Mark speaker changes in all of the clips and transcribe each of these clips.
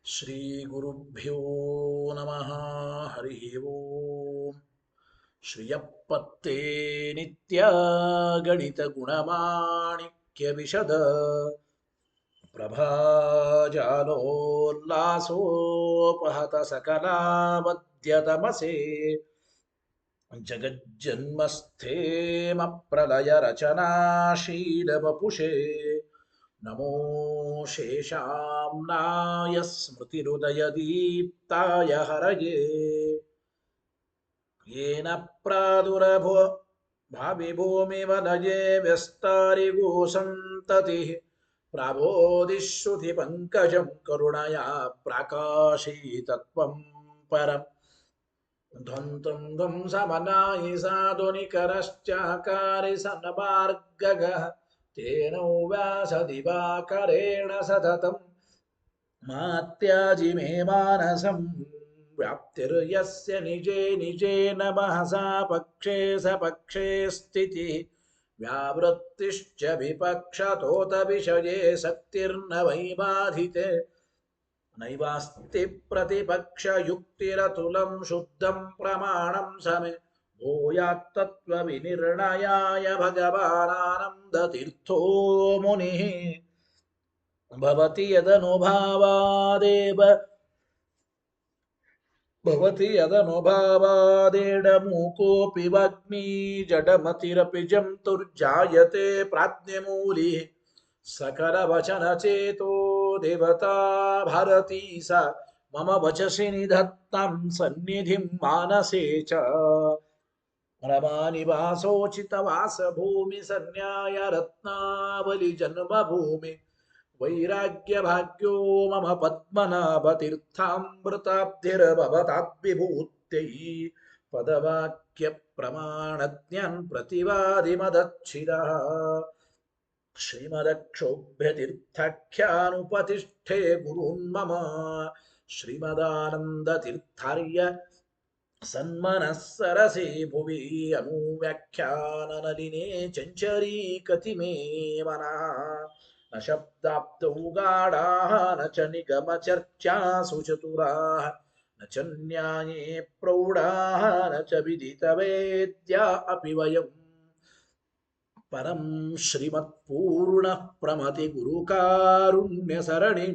Speaker 1: ಶ್ರೀಗುರುಭ್ಯೋ ನಮಃ. ಹರಿ ಓಂ. ಶ್ರಿಯಪ್ಪತ್ತೇ ನಿತ್ಯ ಗಣಿತ ಗುಣಮಾಣಿಕ್ಯ ವಿಶದ ಪ್ರಭಾಜಾಲೋಲ್ಲಾಸೋಪಹತ ಸಕಲಾವದ್ಯತಮಸೆ ಜಗಜ್ಜನ್ಮಸ್ಥೇಮ ಪ್ರಲಯ ರಚನಾಶೀಲ ವಪುಷೇ ನಮೋ ಶೇಷಾಂನಾಯ ಸ್ಮೃತಿರುದಯದೀಪ್ತಾಯ ಹರಯೇ येन प्रादुरभो भाविभूमिवलये व्यस्तारिगो सन्ततिः प्राबोधिश्रुतिपङ्कजं करुणया प्राकाशीतत्वं परम् ध्वन्तं ध्वंसमनायि साधुनिकरश्चाकारि सन्मार्गगः तेन व्यासदिवाकरेण सततं मात्याजि मे मानसम् व्याप्तिर्यस्य निजे निजे नमः सा पक्षे सपक्षे स्थितिः व्यावृत्तिश्च विपक्षतोत विषये शक्तिर्न वै बाधिते नैवास्ति प्रतिपक्षयुक्तिरतुलं शुद्धं प्रमाणं समे भूयात्तत्त्वविनिर्णयाय भगवानानन्दतीर्थो मुनिः भवति यदनुभावादेव भवति यदनुभावादेडमूकोऽपि वाग्मी जडमतिरपि जन्तुर्जायते प्राज्ञमूलिः सकलवचनचेतो देवता भारती सा मम वचसि निधत्तां सन्निधिं मानसे च रमानिवासोचितवासभूमि सन्न्याय रत्नावलि जन्मभूमि वैराग्यभाग्यो मम पद्मनाभतीर्थामृताब्धिर्भवताद्विभूत्यै पदवाक्यप्रमाणज्ञान् प्रतिवादिमदच्छिदः श्रीमदक्षोभ्यतीर्थाख्यानुपतिष्ठे गुरून्मम श्रीमदानन्दतीर्थार्य सन्मनः सरसि भुवि अनुव्याख्याननलिने चञ्चरीकति मे मनः न शब्दाब्दौ गाढाः न च निगमचर्चासु चतुराः न च न्याये प्रौढाः न च विदितवेद्या अपि वयम् परं श्रीमत्पूर्णः प्रमति गुरुकारुण्यसरणि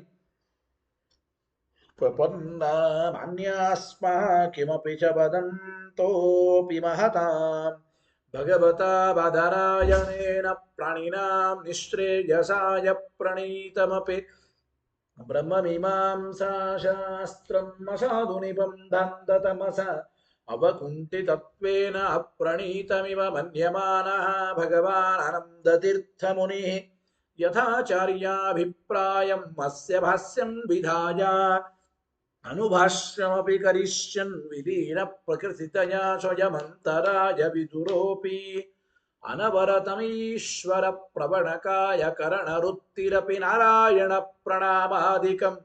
Speaker 1: प्रपन्ना मान्यास्मः किमपि च वदन्तोऽपि महताम् भगवता बादरायणेन प्राणिनां निःश्रेयसाय प्रणीतमपि ब्रह्ममीमांसाशास्त्रम् असाधुनिबन्धन्ततमस अवकुण्ठितत्वेन अप्रणीतमिव मन्यमानः भगवान् आनन्दतीर्थमुनिः यथाचार्याभिप्रायम् अस्य भाष्यं विधाय अनुभाष्यमपि करिष्यन् विलीनप्रकृतितया स्वयमन्तराय विदुरोऽपि अनवरतमीश्वरप्रवणकाय करणवृत्तिरपि नारायणप्रणामादिकम्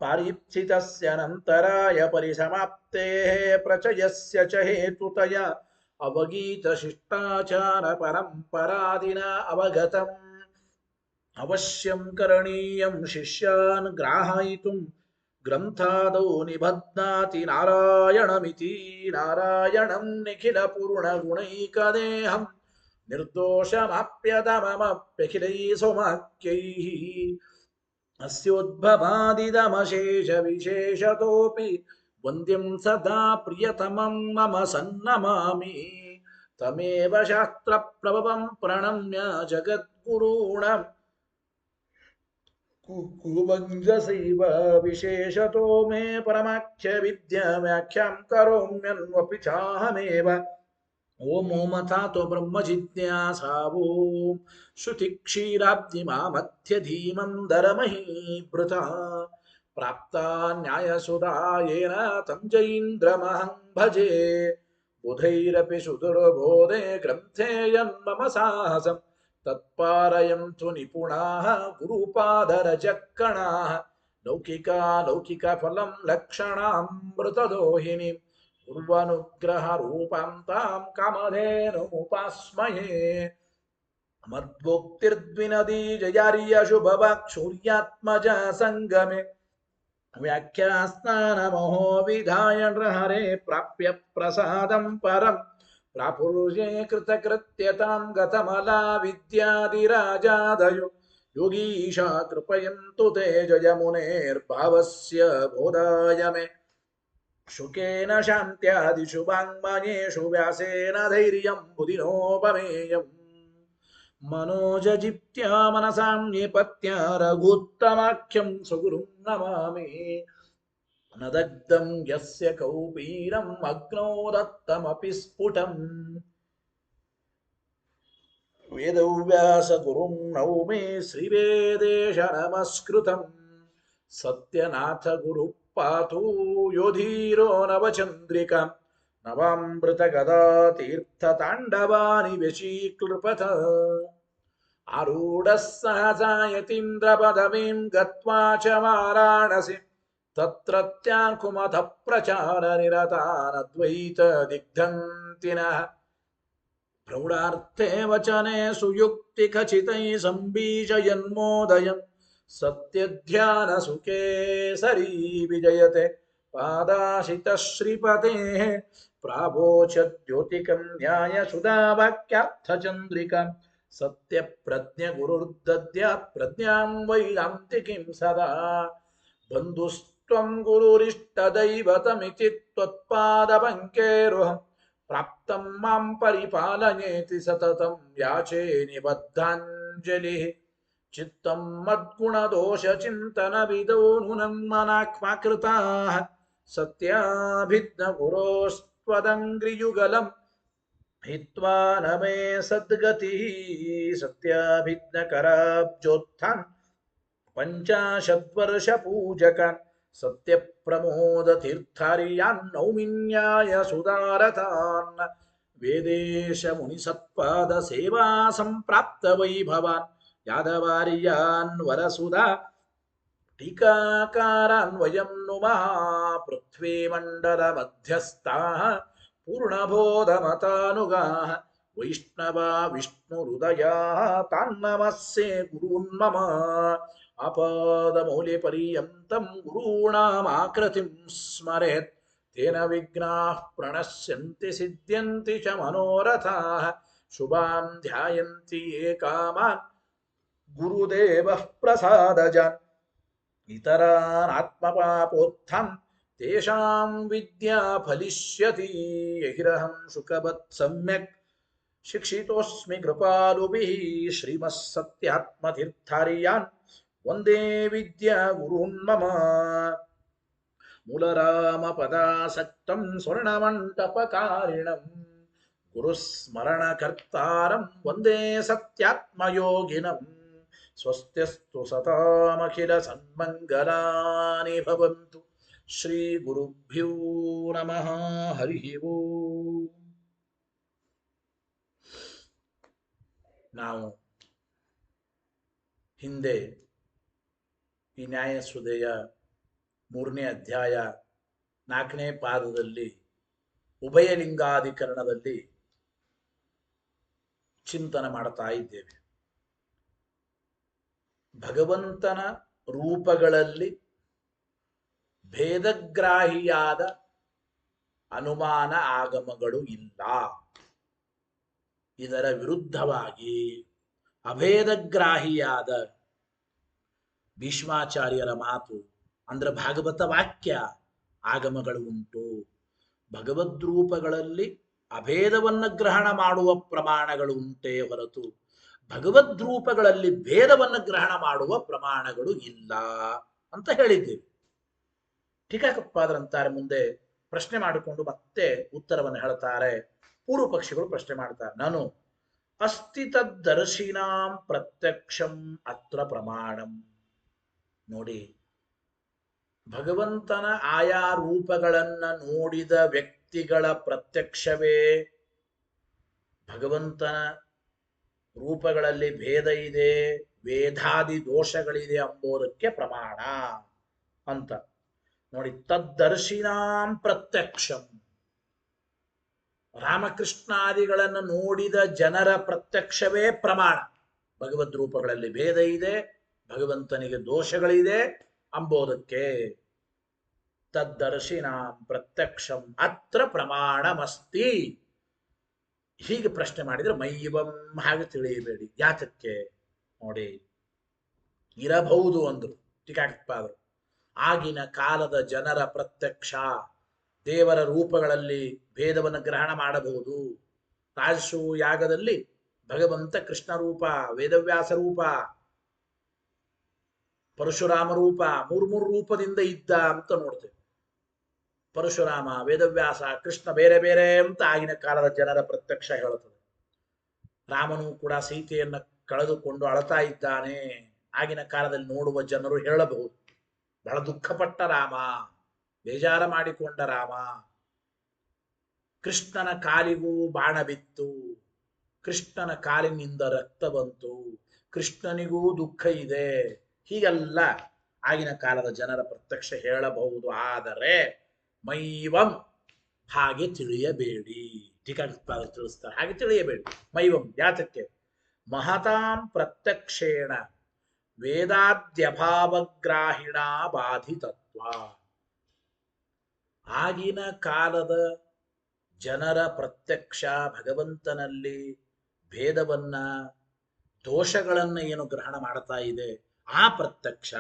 Speaker 1: पारीप्सितस्यानन्तराय परिसमाप्तेः प्रचयस्य च हेतुतया अवगीतशिष्टाचारपरम्परादिना अवगतम् अवश्यं करणीयं शिष्यान् ग्राहयितुं ग्रन्थादौ निबध्नाति नारायणमिति नारायणं निखिलपूर्णगुणैकदेहं निर्दोषमाप्यतममप्यखिलैः सोमाख्यैः अस्योद्भवादिदमशेषविशेषतोऽपि वन्द्यं सदा प्रियतमं मम सन्नमामि तमेव शास्त्रप्रभवं प्रणम्य जगद्गुरूणां कुवञ्जसैव विशेषतो मे परमाख्यविद्याव्याख्यां करोम्यन्वपि चाहमेव ओम ओमथातो ब्रह्मजिज्ञासा ओम श्रुतिक्षीराब्धिमामध्यधीमं दरमहीभृता प्राप्ता न्यायसुधायेन तं जैन्द्रमहं भजे बुधैरपि सुदुर्बोधे ग्रन्थे यन्मम साहसं तत्पारयन्तु निपुणाः गुरुपादरजक्कणाः लौकिकफलं लक्षणामृतदोहिनीं पूर्वानुग्रहरूपां तां कामधेनुमुपास्महे मद्भोक्तिर्द्विनदी जयार्यशुभवाक् शौर्यात्मजा सङ्गमे व्याख्यास्नानमहो विधाय नृहरे प्राप्य प्रसादं परं प्रापुर्ये कृतकृत्यतां गतमला विद्यादिराजादयो योगीशा कृपयन्तु ते जयमुनेर्भावस्य बोधाय मे शुकेन शान्त्यादिषु वाङ्मयेषु व्यासेन धैर्यं बुधिनोपमेयम् मनोजजित्या मनसां निपत्या रघुत्तमाख्यं सुगुरुं नमामि न दग्धं यस्य कौपीरम् अग्नौ दत्तमपि स्फुटम् वेदव्यासगुरुं नौमि श्रीवेदेश नमस्कृतम् सत्यनाथ गुरुः पातु योधीरो नवचन्द्रिका नवामृतगदा तीर्थताण्डवानि व्यशीकृपथ आरूढः सहसा यतीन्द्रपदवीं गत्वा च वाराणसी तत्रत्यान् कुमतः प्रचारनिरतानद्वैतदिग्धन्तिनः प्रौढार्थे वचने सुयुक्तिखचितैः सम्बीजयन्मोदयन् सत्यध्यानसुखे सरी विजयते पादाशितः श्रीपतेः प्रावोचद्योतिकं न्यायसुधावाक्यार्थचन्द्रिकाम् सत्यप्रज्ञगुरुर्दद्यात् प्रज्ञां वैदान्तिकीं सदा बन्धुस्त्वं गुरुरिष्टदैवतमिति त्वत्पादपङ्केरुहम् प्राप्तं मां परिपालयेति सततं याचे निबद्धाञ्जलिः चित्तं मद्गुणदोषचिन्तनविदो नूनं मनाक्ष्माकृताः सत्याभिज्ञगुरोस्त्वदङ्घ्रियुगलं हित्वा न मे सद्गतिः सत्याभिज्ञकराब्जोत्थान् पञ्चाशद्वर्षपूजकान् सत्यप्रमोदतीर्थार्यान् नौमिन्याय सुदारतान् वेदेश मुनिसत्पादसेवा सम्प्राप्त वैभवान् यादवार्यान् वरसुधा टीकाकारान् वयं नुमः पृथ्वीमण्डलमध्यस्थाः पूर्णबोधमतानुगाः वैष्णवा विष्णुहृदयाः तान्नमस्ये गुरून् मम आपादमौलिपर्यन्तं गुरूणामाकृतिं स्मरेत् तेन विघ्नाः प्रणश्यन्ति सिद्ध्यन्ति च मनोरथाः शुभां ध्यायन्ति ये कामान् गुरुदेवः प्रसादजान् इतरान् आत्मपापोत्थं तेषां विद्या फलिष्यति यहिरहं शुकवत् सम्यक् शिक्षितोऽस्मि कृपालुभिः श्रीमत्सत्यात्मतीर्थार्यान् वन्दे विद्यागुरून् मम मूलरामपदासक्तं स्वर्णमण्टपकारिणं गुरुस्मरणकर्तारं वन्दे सत्यात्मयोगिनं स्वस्त्यस्तु सतामखिलसन्मङ्गलानि भवन्तु श्रीगुरुभ्यो नमः हरिः ओम् ನಾವು ಹಿಂದೆ ಈ ನ್ಯಾಯಸುಧೆಯ 3ನೇ ಅಧ್ಯಾಯ 4ನೇ ಪಾದದಲ್ಲಿ ಉಭಯಲಿಂಗಾಧಿಕರಣದಲ್ಲಿ ಚಿಂತನೆ ಮಾಡ್ತಾ ಇದ್ದೇವೆ. ಭಗವಂತನ ರೂಪಗಳಲ್ಲಿ ಭೇದಗ್ರಾಹಿಯಾದ ಅನುಮಾನ ಆಗಮಗಳು ಇಲ್ಲ. ಇದರ ವಿರುದ್ಧವಾಗಿ ಅಭೇದಗ್ರಾಹಿಯಾದ ಭೀಷ್ಮಾಚಾರ್ಯರ ಮಾತು ಅಂದ್ರೆ ಭಾಗವತ ವಾಕ್ಯ ಆಗಮಗಳು ಉಂಟು. ಭಗವದ್ರೂಪಗಳಲ್ಲಿ ಅಭೇದವನ್ನು ಗ್ರಹಣ ಮಾಡುವ ಪ್ರಮಾಣಗಳು ಉಂಟೇ ಹೊರತು ಭಗವದ್ರೂಪಗಳಲ್ಲಿ ಭೇದವನ್ನು ಗ್ರಹಣ ಮಾಡುವ ಪ್ರಮಾಣಗಳು ಇಲ್ಲ ಅಂತ ಹೇಳಿದ್ದೇವೆ. ಟೀಕಾಕೃತ್ಪಾದರಂತಾರೆ ಮುಂದೆ ಪ್ರಶ್ನೆ ಮಾಡಿಕೊಂಡು ಮತ್ತೆ ಉತ್ತರವನ್ನು ಹೇಳ್ತಾರೆ. ಪೂರ್ವ ಪಕ್ಷಿಗಳು ಪ್ರಶ್ನೆ ಮಾಡ್ತಾರೆ. ನಾನು ಅಸ್ತಿ ತದ್ದರ್ಶಿನಾಂ ಪ್ರತ್ಯಕ್ಷಂ ಅತ್ರ ಪ್ರಮಾಣಂ. ನೋಡಿ, ಭಗವಂತನ ಆಯಾ ರೂಪಗಳನ್ನ ನೋಡಿದ ವ್ಯಕ್ತಿಗಳ ಪ್ರತ್ಯಕ್ಷವೇ ಭಗವಂತನ ರೂಪಗಳಲ್ಲಿ ಭೇದ ಇದೆ, ವೇದಾದಿ ದೋಷಗಳಿದೆ ಎಂಬುದಕ್ಕೆ ಪ್ರಮಾಣ ಅಂತ. ನೋಡಿ, ತದ್ದರ್ಶಿನಾಂ ಪ್ರತ್ಯಕ್ಷಂ, ರಾಮಕೃಷ್ಣಾದಿಗಳನ್ನು ನೋಡಿದ ಜನರ ಪ್ರತ್ಯಕ್ಷವೇ ಪ್ರಮಾಣ. ಭಗವದ್ ರೂಪಗಳಲ್ಲಿ ಭೇದ ಇದೆ, ಭಗವಂತನಿಗೆ ದೋಷಗಳಿದೆ ಅಂಬೋದಕ್ಕೆ. ತದ್ದರ್ಶಿನಾಂ ಪ್ರತ್ಯಕ್ಷಂ ಅತ್ರ ಪ್ರಮಾಣಮಸ್ತಿ. ಹೀಗೆ ಪ್ರಶ್ನೆ ಮಾಡಿದ್ರೆ ಮೈವಂ ಹಾಗೆ ತಿಳಿಯಬೇಡಿ. ಯಾತಕ್ಕೆ ನೋಡಿ, ಇರಬಹುದು ಅಂದ್ರು ಟೀಕಾಕೃತ್ಪಾದರು. ಆಗಿನ ಕಾಲದ ಜನರ ಪ್ರತ್ಯಕ್ಷ ದೇವರ ರೂಪಗಳಲ್ಲಿ ಭೇದವನ್ನು ಗ್ರಹಣ ಮಾಡಬಹುದು. ರಾಜಸು ಯಾಗದಲ್ಲಿ ಭಗವಂತ ಕೃಷ್ಣ ರೂಪ, ವೇದವ್ಯಾಸ ರೂಪ, ಪರಶುರಾಮ ರೂಪ, ಮೂರು ರೂಪದಿಂದ ಇದ್ದ ಅಂತ ನೋಡ್ತೇವೆ. ಪರಶುರಾಮ, ವೇದವ್ಯಾಸ, ಕೃಷ್ಣ ಬೇರೆ ಬೇರೆ ಅಂತ ಆಗಿನ ಕಾಲದ ಜನರ ಪ್ರತ್ಯಕ್ಷ ಹೇಳುತ್ತದೆ. ರಾಮನು ಕೂಡ ಸೀತೆಯನ್ನ ಕಳೆದುಕೊಂಡು ಅಳತಾ ಇದ್ದಾನೆ. ಆಗಿನ ಕಾಲದಲ್ಲಿ ನೋಡುವ ಜನರು ಹೇಳಬಹುದು, ಬಹಳ ದುಃಖಪಟ್ಟ ರಾಮ, ಬೇಜಾರ ಮಾಡಿಕೊಂಡ ರಾಮ. ಕೃಷ್ಣನ ಕಾಲಿಗೂ ಬಾಣ ಬಿತ್ತು, ಕೃಷ್ಣನ ಕಾಲಿನಿಂದ ರಕ್ತ ಬಂತು, ಕೃಷ್ಣನಿಗೂ ದುಃಖ ಇದೆ. ಹೀಗೆಲ್ಲ ಆಗಿನ ಕಾಲದ ಜನರ ಪ್ರತ್ಯಕ್ಷ ಹೇಳಬಹುದು. ಆದರೆ ಮೈವಂ ಹಾಗೆ ತಿಳಿಯಬೇಡಿ. ಟೀಕಾಕೃತ್ಪಾದರು ತಿಳಿಸ್ತಾರೆ, ಹಾಗೆ ತಿಳಿಯಬೇಡಿ. ಮೈವಂ ಯಾತಕ್ಕೆ? ಮಹತಾಂ ಪ್ರತ್ಯಕ್ಷೇಣ ವೇದಾದ್ಯಭಾವಗ್ರಾಹಿಣ ಬಾಧಿತತ್ವ. ಆಗಿನ ಕಾಲದ ಜನರ ಪ್ರತ್ಯಕ್ಷ ಭಗವಂತನಲ್ಲಿ ಭೇದವನ್ನ, ದೋಷಗಳನ್ನ ಏನು ಗ್ರಹಣ ಮಾಡ್ತಾ ಇದೆ, ಆ ಪ್ರತ್ಯಕ್ಷ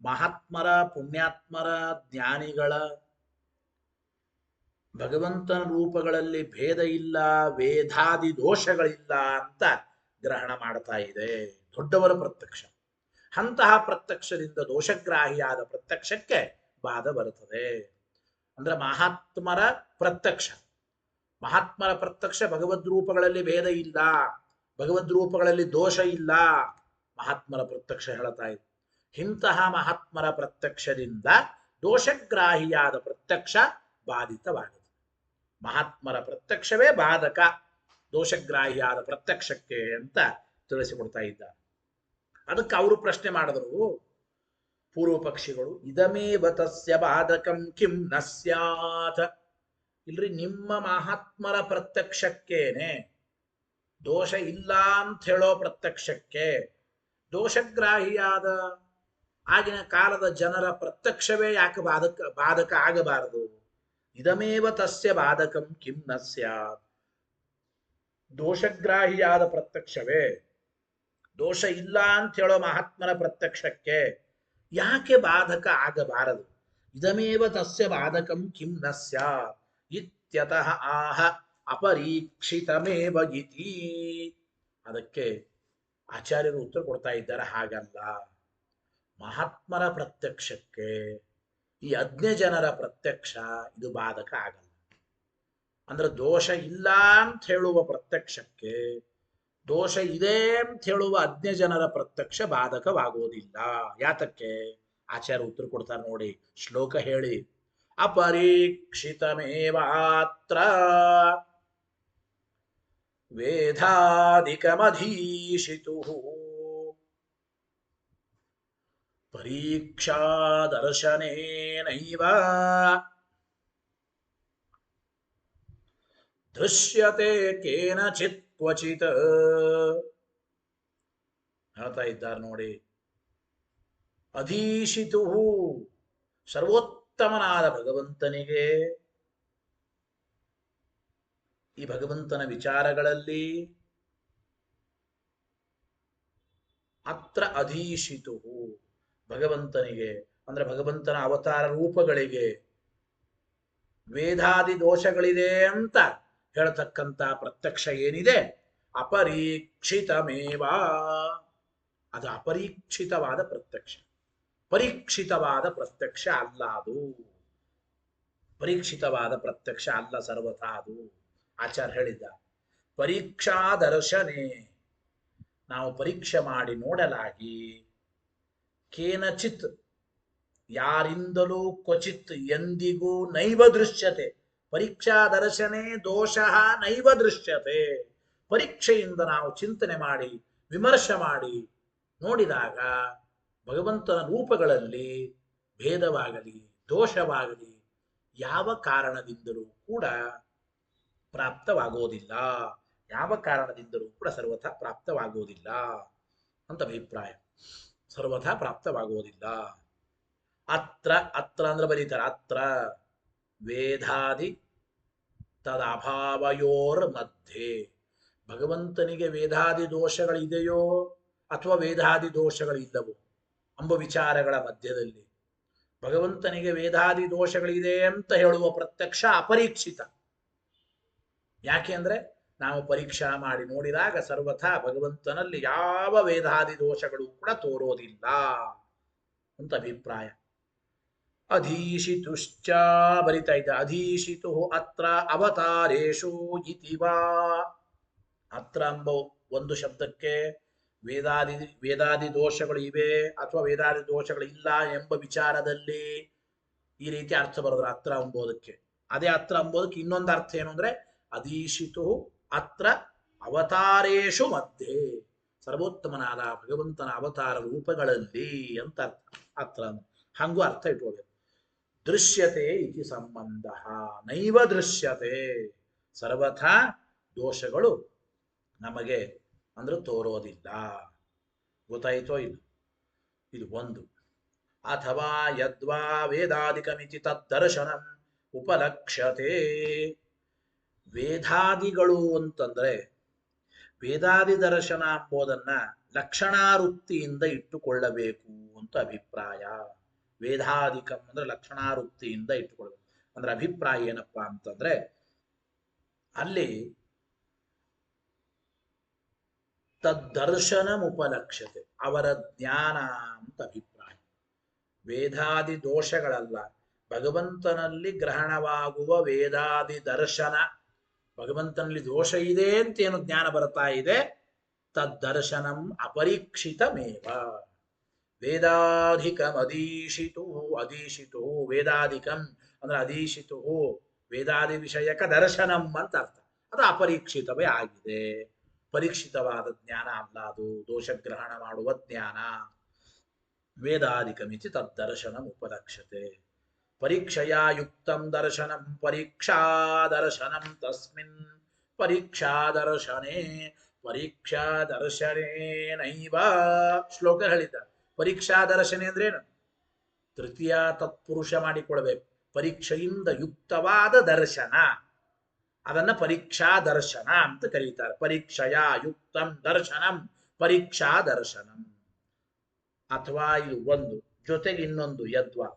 Speaker 1: ಮಹಾತ್ಮರ, ಪುಣ್ಯಾತ್ಮರ, ಜ್ಞಾನಿಗಳ ಭಗವಂತನ ರೂಪಗಳಲ್ಲಿ ಭೇದ ಇಲ್ಲ, ವೇದಾದಿ ದೋಷಗಳಿಲ್ಲ ಅಂತ ಗ್ರಹಣ ಮಾಡ್ತಾ ಇದೆ. ದೊಡ್ಡವರ ಪ್ರತ್ಯಕ್ಷ. ಅಂತಹ ಪ್ರತ್ಯಕ್ಷದಿಂದ ದೋಷಗ್ರಾಹಿಯಾದ ಪ್ರತ್ಯಕ್ಷಕ್ಕೆ ಬಾಧ ಬರುತ್ತದೆ. ಅಂದ್ರೆ ಮಹಾತ್ಮರ ಪ್ರತ್ಯಕ್ಷ, ಮಹಾತ್ಮರ ಪ್ರತ್ಯಕ್ಷ ಭಗವದ್ ರೂಪಗಳಲ್ಲಿ ಭೇದ ಇಲ್ಲ, ಭಗವದ್ ರೂಪಗಳಲ್ಲಿ ದೋಷ ಇಲ್ಲ, ಮಹಾತ್ಮರ ಪ್ರತ್ಯಕ್ಷ ಹೇಳ್ತಾ ಇದೆ. ಇಂತಹ ಮಹಾತ್ಮರ ಪ್ರತ್ಯಕ್ಷದಿಂದ ದೋಷಗ್ರಾಹಿಯಾದ ಪ್ರತ್ಯಕ್ಷ ಬಾಧಿತವಾಗುತ್ತದೆ. ಮಹಾತ್ಮರ ಪ್ರತ್ಯಕ್ಷವೇ ಬಾಧಕ ದೋಷಗ್ರಾಹಿಯಾದ ಪ್ರತ್ಯಕ್ಷಕ್ಕೆ ಅಂತ ತಿಳಿಸಿಕೊಡ್ತಾ ಇದ್ದಾರೆ. ಅದಕ್ಕೆ ಅವರು ಪ್ರಶ್ನೆ ಮಾಡಿದ್ರು ಪೂರ್ವ ಪಕ್ಷಿಗಳು, ಇದಮೇವ ತಸ್ಯ ಬಾಧಕಂ ಕಿಂ ನ ಸ್ಯಾತ್. ಇಲ್ರಿ, ನಿಮ್ಮ ಮಹಾತ್ಮರ ಪ್ರತ್ಯಕ್ಷಕ್ಕೇನೆ, ದೋಷ ಇಲ್ಲ ಅಂತ ಹೇಳೋ ಪ್ರತ್ಯಕ್ಷಕ್ಕೆ ದೋಷಗ್ರಾಹಿಯಾದ ಆಗಿನ ಕಾಲದ ಜನರ ಪ್ರತ್ಯಕ್ಷವೇ ಯಾಕೆ ಬಾಧಕ ಆಗಬಾರದು? ಇದಮೇವ ತಸ್ಯ ಬಾಧಕಂ ಕಿಂ ನ ಸ್ಯಾತ್. ದೋಷಗ್ರಾಹಿಯಾದ ಪ್ರತ್ಯಕ್ಷವೇ, ದೋಷ ಇಲ್ಲ ಅಂತ ಹೇಳೋ ಮಹಾತ್ಮನ ಪ್ರತ್ಯಕ್ಷಕ್ಕೆ ಯಾಕೆ ಬಾಧಕ ಆಗಬಾರದು? ಇದಮೇವ ತಸ್ಯ ಬಾಧಕಂ ಕಿಂ ನ ಸ್ಯಾತ್ ಇತ್ಯತಃ ಆಹ ಅಪರೀಕ್ಷಿತಮೇವ ಇತಿ. ಅದಕ್ಕೆ ಆಚಾರ್ಯರು ಉತ್ತರ ಕೊಡ್ತಾ ಇದ್ದಾರೆ, ಹಾಗಲ್ಲ. ಮಹಾತ್ಮರ ಪ್ರತ್ಯಕ್ಷಕ್ಕೆ ಈ ಅಜ್ಞ ಜನರ ಪ್ರತ್ಯಕ್ಷ ಇದು ಬಾಧಕ ಆಗಲ್ಲ. ಅಂದ್ರೆ ದೋಷ ಇಲ್ಲ ಅಂತ ಹೇಳುವ ಪ್ರತ್ಯಕ್ಷಕ್ಕೆ ದೋಷ ಇದೆ ಅಂತ ಹೇಳುವ ಅಜ್ಞ ಜನರ ಪ್ರತ್ಯಕ್ಷ ಬಾಧಕವಾಗುವುದಿಲ್ಲ. ಯಾತಕ್ಕೆ? ಆಚಾರ್ಯ ಉತ್ತರ ಕೊಡ್ತಾರೆ ನೋಡಿ, ಶ್ಲೋಕ ಹೇಳಿ. ಅಪರೀಕ್ಷಿತಮೇವಾತ್ರ ವೇದಾಧಿಕಮಧೀಶಿತು ಪರೀಕ್ಷಾ ದರ್ಶನೇನೈವ ದೃಶ್ಯತೆ ಕೇನಚಿತ್ ಕ್ವಚಿತ್. ಹೇಳ್ತಾ ಇದ್ದಾರೆ ನೋಡಿ, ಅಧೀಶಿತು ಸರ್ವೋತ್ತಮನಾದ ಭಗವಂತನಿಗೆ ಈ ಭಗವಂತನ ವಿಚಾರಗಳಲ್ಲಿ ಅತ್ರ ಅಧೀಶಿತು ಭಗವಂತನಿಗೆ ಅಂದ್ರೆ ಭಗವಂತನ ಅವತಾರ ರೂಪಗಳಿಗೆ ವೇದಾದಿ ದೋಷಗಳಿದೆ ಅಂತ ಹೇಳ್ತಕ್ಕಂಥ ಪ್ರತ್ಯಕ್ಷ ಏನಿದೆ, ಅಪರೀಕ್ಷಿತಮೇವ, ಅದು ಅಪರೀಕ್ಷಿತವಾದ ಪ್ರತ್ಯಕ್ಷ. ಪರೀಕ್ಷಿತವಾದ ಪ್ರತ್ಯಕ್ಷ ಅಲ್ಲ ಅದು. ಪರೀಕ್ಷಿತವಾದ ಪ್ರತ್ಯಕ್ಷ ಅಲ್ಲ ಸರ್ವಥಾ ಅದು. ಆಚಾರ್ಯ ಹೇಳಿದ್ದ, ಪರೀಕ್ಷಾ ದರ್ಶನೆ, ನಾವು ಪರೀಕ್ಷೆ ಮಾಡಿ ನೋಡಲಾಗಿ, ಕೇನಚಿತ್ ಯಾರಿಂದಲೂ ಕ್ವಚಿತ್ ಎಂದಿಗೂ ನೈವ ದೃಶ್ಯತೆ. ಪರೀಕ್ಷಾ ದರ್ಶನೆ ದೋಷ ನೈವ ದೃಶ್ಯತೆ. ಪರೀಕ್ಷೆಯಿಂದ ನಾವು ಚಿಂತನೆ ಮಾಡಿ ವಿಮರ್ಶೆ ಮಾಡಿ ನೋಡಿದಾಗ ಭಗವಂತನ ರೂಪಗಳಲ್ಲಿ ಭೇದವಾಗಲಿ ದೋಷವಾಗಲಿ ಯಾವ ಕಾರಣದಿಂದಲೂ ಕೂಡ ಪ್ರಾಪ್ತವಾಗೋದಿಲ್ಲ, ಯಾವ ಕಾರಣದಿಂದಲೂ ಕೂಡ ಸರ್ವಥಾ ಪ್ರಾಪ್ತವಾಗುವುದಿಲ್ಲ ಅಂತ ಅಭಿಪ್ರಾಯ. ಸರ್ವಥಾ ಪ್ರಾಪ್ತವಾಗುವುದಿಲ್ಲ. ಅತ್ರ ಅತ್ರ ಅಂದ್ರೆ ಬರೀತಾರೆ ಅತ್ರ ವೇದಾದಿ ತದಭಾವಯೋರ್ ಮಧ್ಯೆ. ಭಗವಂತನಿಗೆ ವೇದಾದಿ ದೋಷಗಳಿದೆಯೋ ಅಥವಾ ವೇದಾದಿ ದೋಷಗಳಿಲ್ಲವೋ ಎಂಬ ವಿಚಾರಗಳ ಮಧ್ಯದಲ್ಲಿ ಭಗವಂತನಿಗೆ ವೇದಾದಿ ದೋಷಗಳಿದೆ ಅಂತ ಹೇಳುವ ಪ್ರತ್ಯಕ್ಷ ಅಪರೀಕ್ಷಿತ. ಯಾಕೆ ಅಂದ್ರೆ ನಾವು ಪರೀಕ್ಷಾ ಮಾಡಿ ನೋಡಿದಾಗ ಸರ್ವಥಾ ಭಗವಂತನಲ್ಲಿ ಯಾವ ವೇದಾದಿ ದೋಷಗಳು ಕೂಡ ತೋರೋದಿಲ್ಲ ಅಂತ ಅಭಿಪ್ರಾಯ. ಅಧೀಶಿತುಶ್ಚ ಬರಿತಾ ಇದ್ದ ಅಧೀಶಿತು ಅತ್ರ ಅವತಾರೇಶು ಇತಿವಾ. ಅತ್ರ ಎಂಬ ಒಂದು ಶಬ್ದಕ್ಕೆ ವೇದಾದಿ ದೋಷಗಳು ಇವೆ ಅಥವಾ ವೇದಾದಿ ದೋಷಗಳು ಇಲ್ಲ ಎಂಬ ವಿಚಾರದಲ್ಲಿ ಈ ರೀತಿ ಅರ್ಥ ಬರೋದ್ರ ಅತ್ರ ಎಂಬುದಕ್ಕೆ. ಅದೇ ಅತ್ರ ಎಂಬುದಕ್ಕೆ ಇನ್ನೊಂದು ಅರ್ಥ ಏನು ಅಂದ್ರೆ ಅಧೀಶಿತು ಅತ್ರ ಅವತಾರೇಶು ಮಧ್ಯೆ, ಸರ್ವೋತ್ತಮನಾದ ಭಗವಂತನ ಅವತಾರ ರೂಪಗಳಲ್ಲಿ ಅಂತ ಅರ್ಥ. ಹಂಗೂ ಅರ್ಥ ಇಟ್ಕೋಬೇಕು. ದೃಶ್ಯತೆ ಇತಿ ಸಂಬಂಧ ನೈವ ದೃಶ್ಯತೆ, ಸರ್ವಥಾ ದೋಷಗಳು ನಮಗೆ ಅಂದ್ರೆ ತೋರೋದಿಲ್ಲ. ಗೊತ್ತಾಯಿತೋ ಇಲ್ಲ? ಇದು ಒಂದು. ಅಥವಾ ಯದ್ವಾ ವೇದಾದಿಕಮಿತಿ ತದ್ದರ್ಶನಂ ಉಪಲಕ್ಷ್ಯತೆ. ವೇದಾದಿಗಳು ಅಂತಂದ್ರೆ ವೇದಾದಿ ದರ್ಶನ ಎಂಬುದನ್ನ ಲಕ್ಷಣಾವೃತ್ತಿಯಿಂದ ಇಟ್ಟುಕೊಳ್ಳಬೇಕು ಅಂತ ಅಭಿಪ್ರಾಯ. ವೇದಾದಿಕಂ ಅಂದ್ರೆ ಲಕ್ಷಣಾವೃತ್ತಿಯಿಂದ ಇಟ್ಟುಕೊಳ್ಬೇಕು. ಅಂದ್ರೆ ಅಭಿಪ್ರಾಯ ಏನಪ್ಪಾ ಅಂತಂದ್ರೆ ಅಲ್ಲಿ ತದ್ದರ್ಶನಮುಪಲಕ್ಷ್ಯತೆ, ಅವರ ಜ್ಞಾನ ಅಂತ ಅಭಿಪ್ರಾಯ. ವೇದಾದಿ ದೋಷಗಳಲ್ಲ, ಭಗವಂತನಲ್ಲಿ ಗ್ರಹಣವಾಗುವ ವೇದಾದಿ ದರ್ಶನ. ಭಗವಂತನಲ್ಲಿ ದೋಷ ಇದೆ ಅಂತೇನು ಜ್ಞಾನ ಬರ್ತಾ ಇದೆ, ತದ್ದರ್ಶನಂ ಅಪರೀಕ್ಷಿತಮೇವ. ವೇದಾಧಿಕಂ ಅದೀಶಿತು, ಅದೀಶಿತು ವೇದಾಧಿಕಂ ಅಂದ್ರೆ ಅದೀಶಿತು ವೇದಾದಿ ವಿಷಯಕ ದರ್ಶನಂ ಅಂತ ಅರ್ಥ. ಅದು ಅಪರೀಕ್ಷಿತವೇ ಆಗಿದೆ, ಪರೀಕ್ಷಿತವಾದ ಜ್ಞಾನ ಅಲ್ಲ, ಅದು ದೋಷಗ್ರಹಣ ಮಾಡುವ ಜ್ಞಾನ. ವೇದಾದಿಕಮಿತಿ ತದ್ದರ್ಶನಂ ಉಪಲಕ್ಷ್ಯತೆ. ಪರೀಕ್ಷೆಯ ಯುಕ್ತಂ ದರ್ಶನಂ ಪರೀಕ್ಷಾ ದರ್ಶನಂ ತಸ್ಮಿನ್ ಪರೀಕ್ಷಾ ದರ್ಶನೇ ಪರೀಕ್ಷಾ ದರ್ಶನೇನೈವ. ಶ್ಲೋಕ ಹೇಳಿದ್ದಾರೆ. ಪರೀಕ್ಷಾ ದರ್ಶನೆ ಅಂದ್ರೆ ಏನು? ತೃತೀಯ ತತ್ಪುರುಷ ಮಾಡಿಕೊಳ್ಬೇಕು. ಪರೀಕ್ಷೆಯಿಂದ ಯುಕ್ತವಾದ ದರ್ಶನ, ಅದನ್ನ ಪರೀಕ್ಷಾ ದರ್ಶನ ಅಂತ ಕರೀತಾರೆ. ಪರೀಕ್ಷೆಯ ಯುಕ್ತಂ ದರ್ಶನಂ ಪರೀಕ್ಷಾ ದರ್ಶನಂ. ಅಥವಾ ಇದು ಒಂದು, ಜೊತೆಗೆ ಇನ್ನೊಂದು ಯದ್ವಾ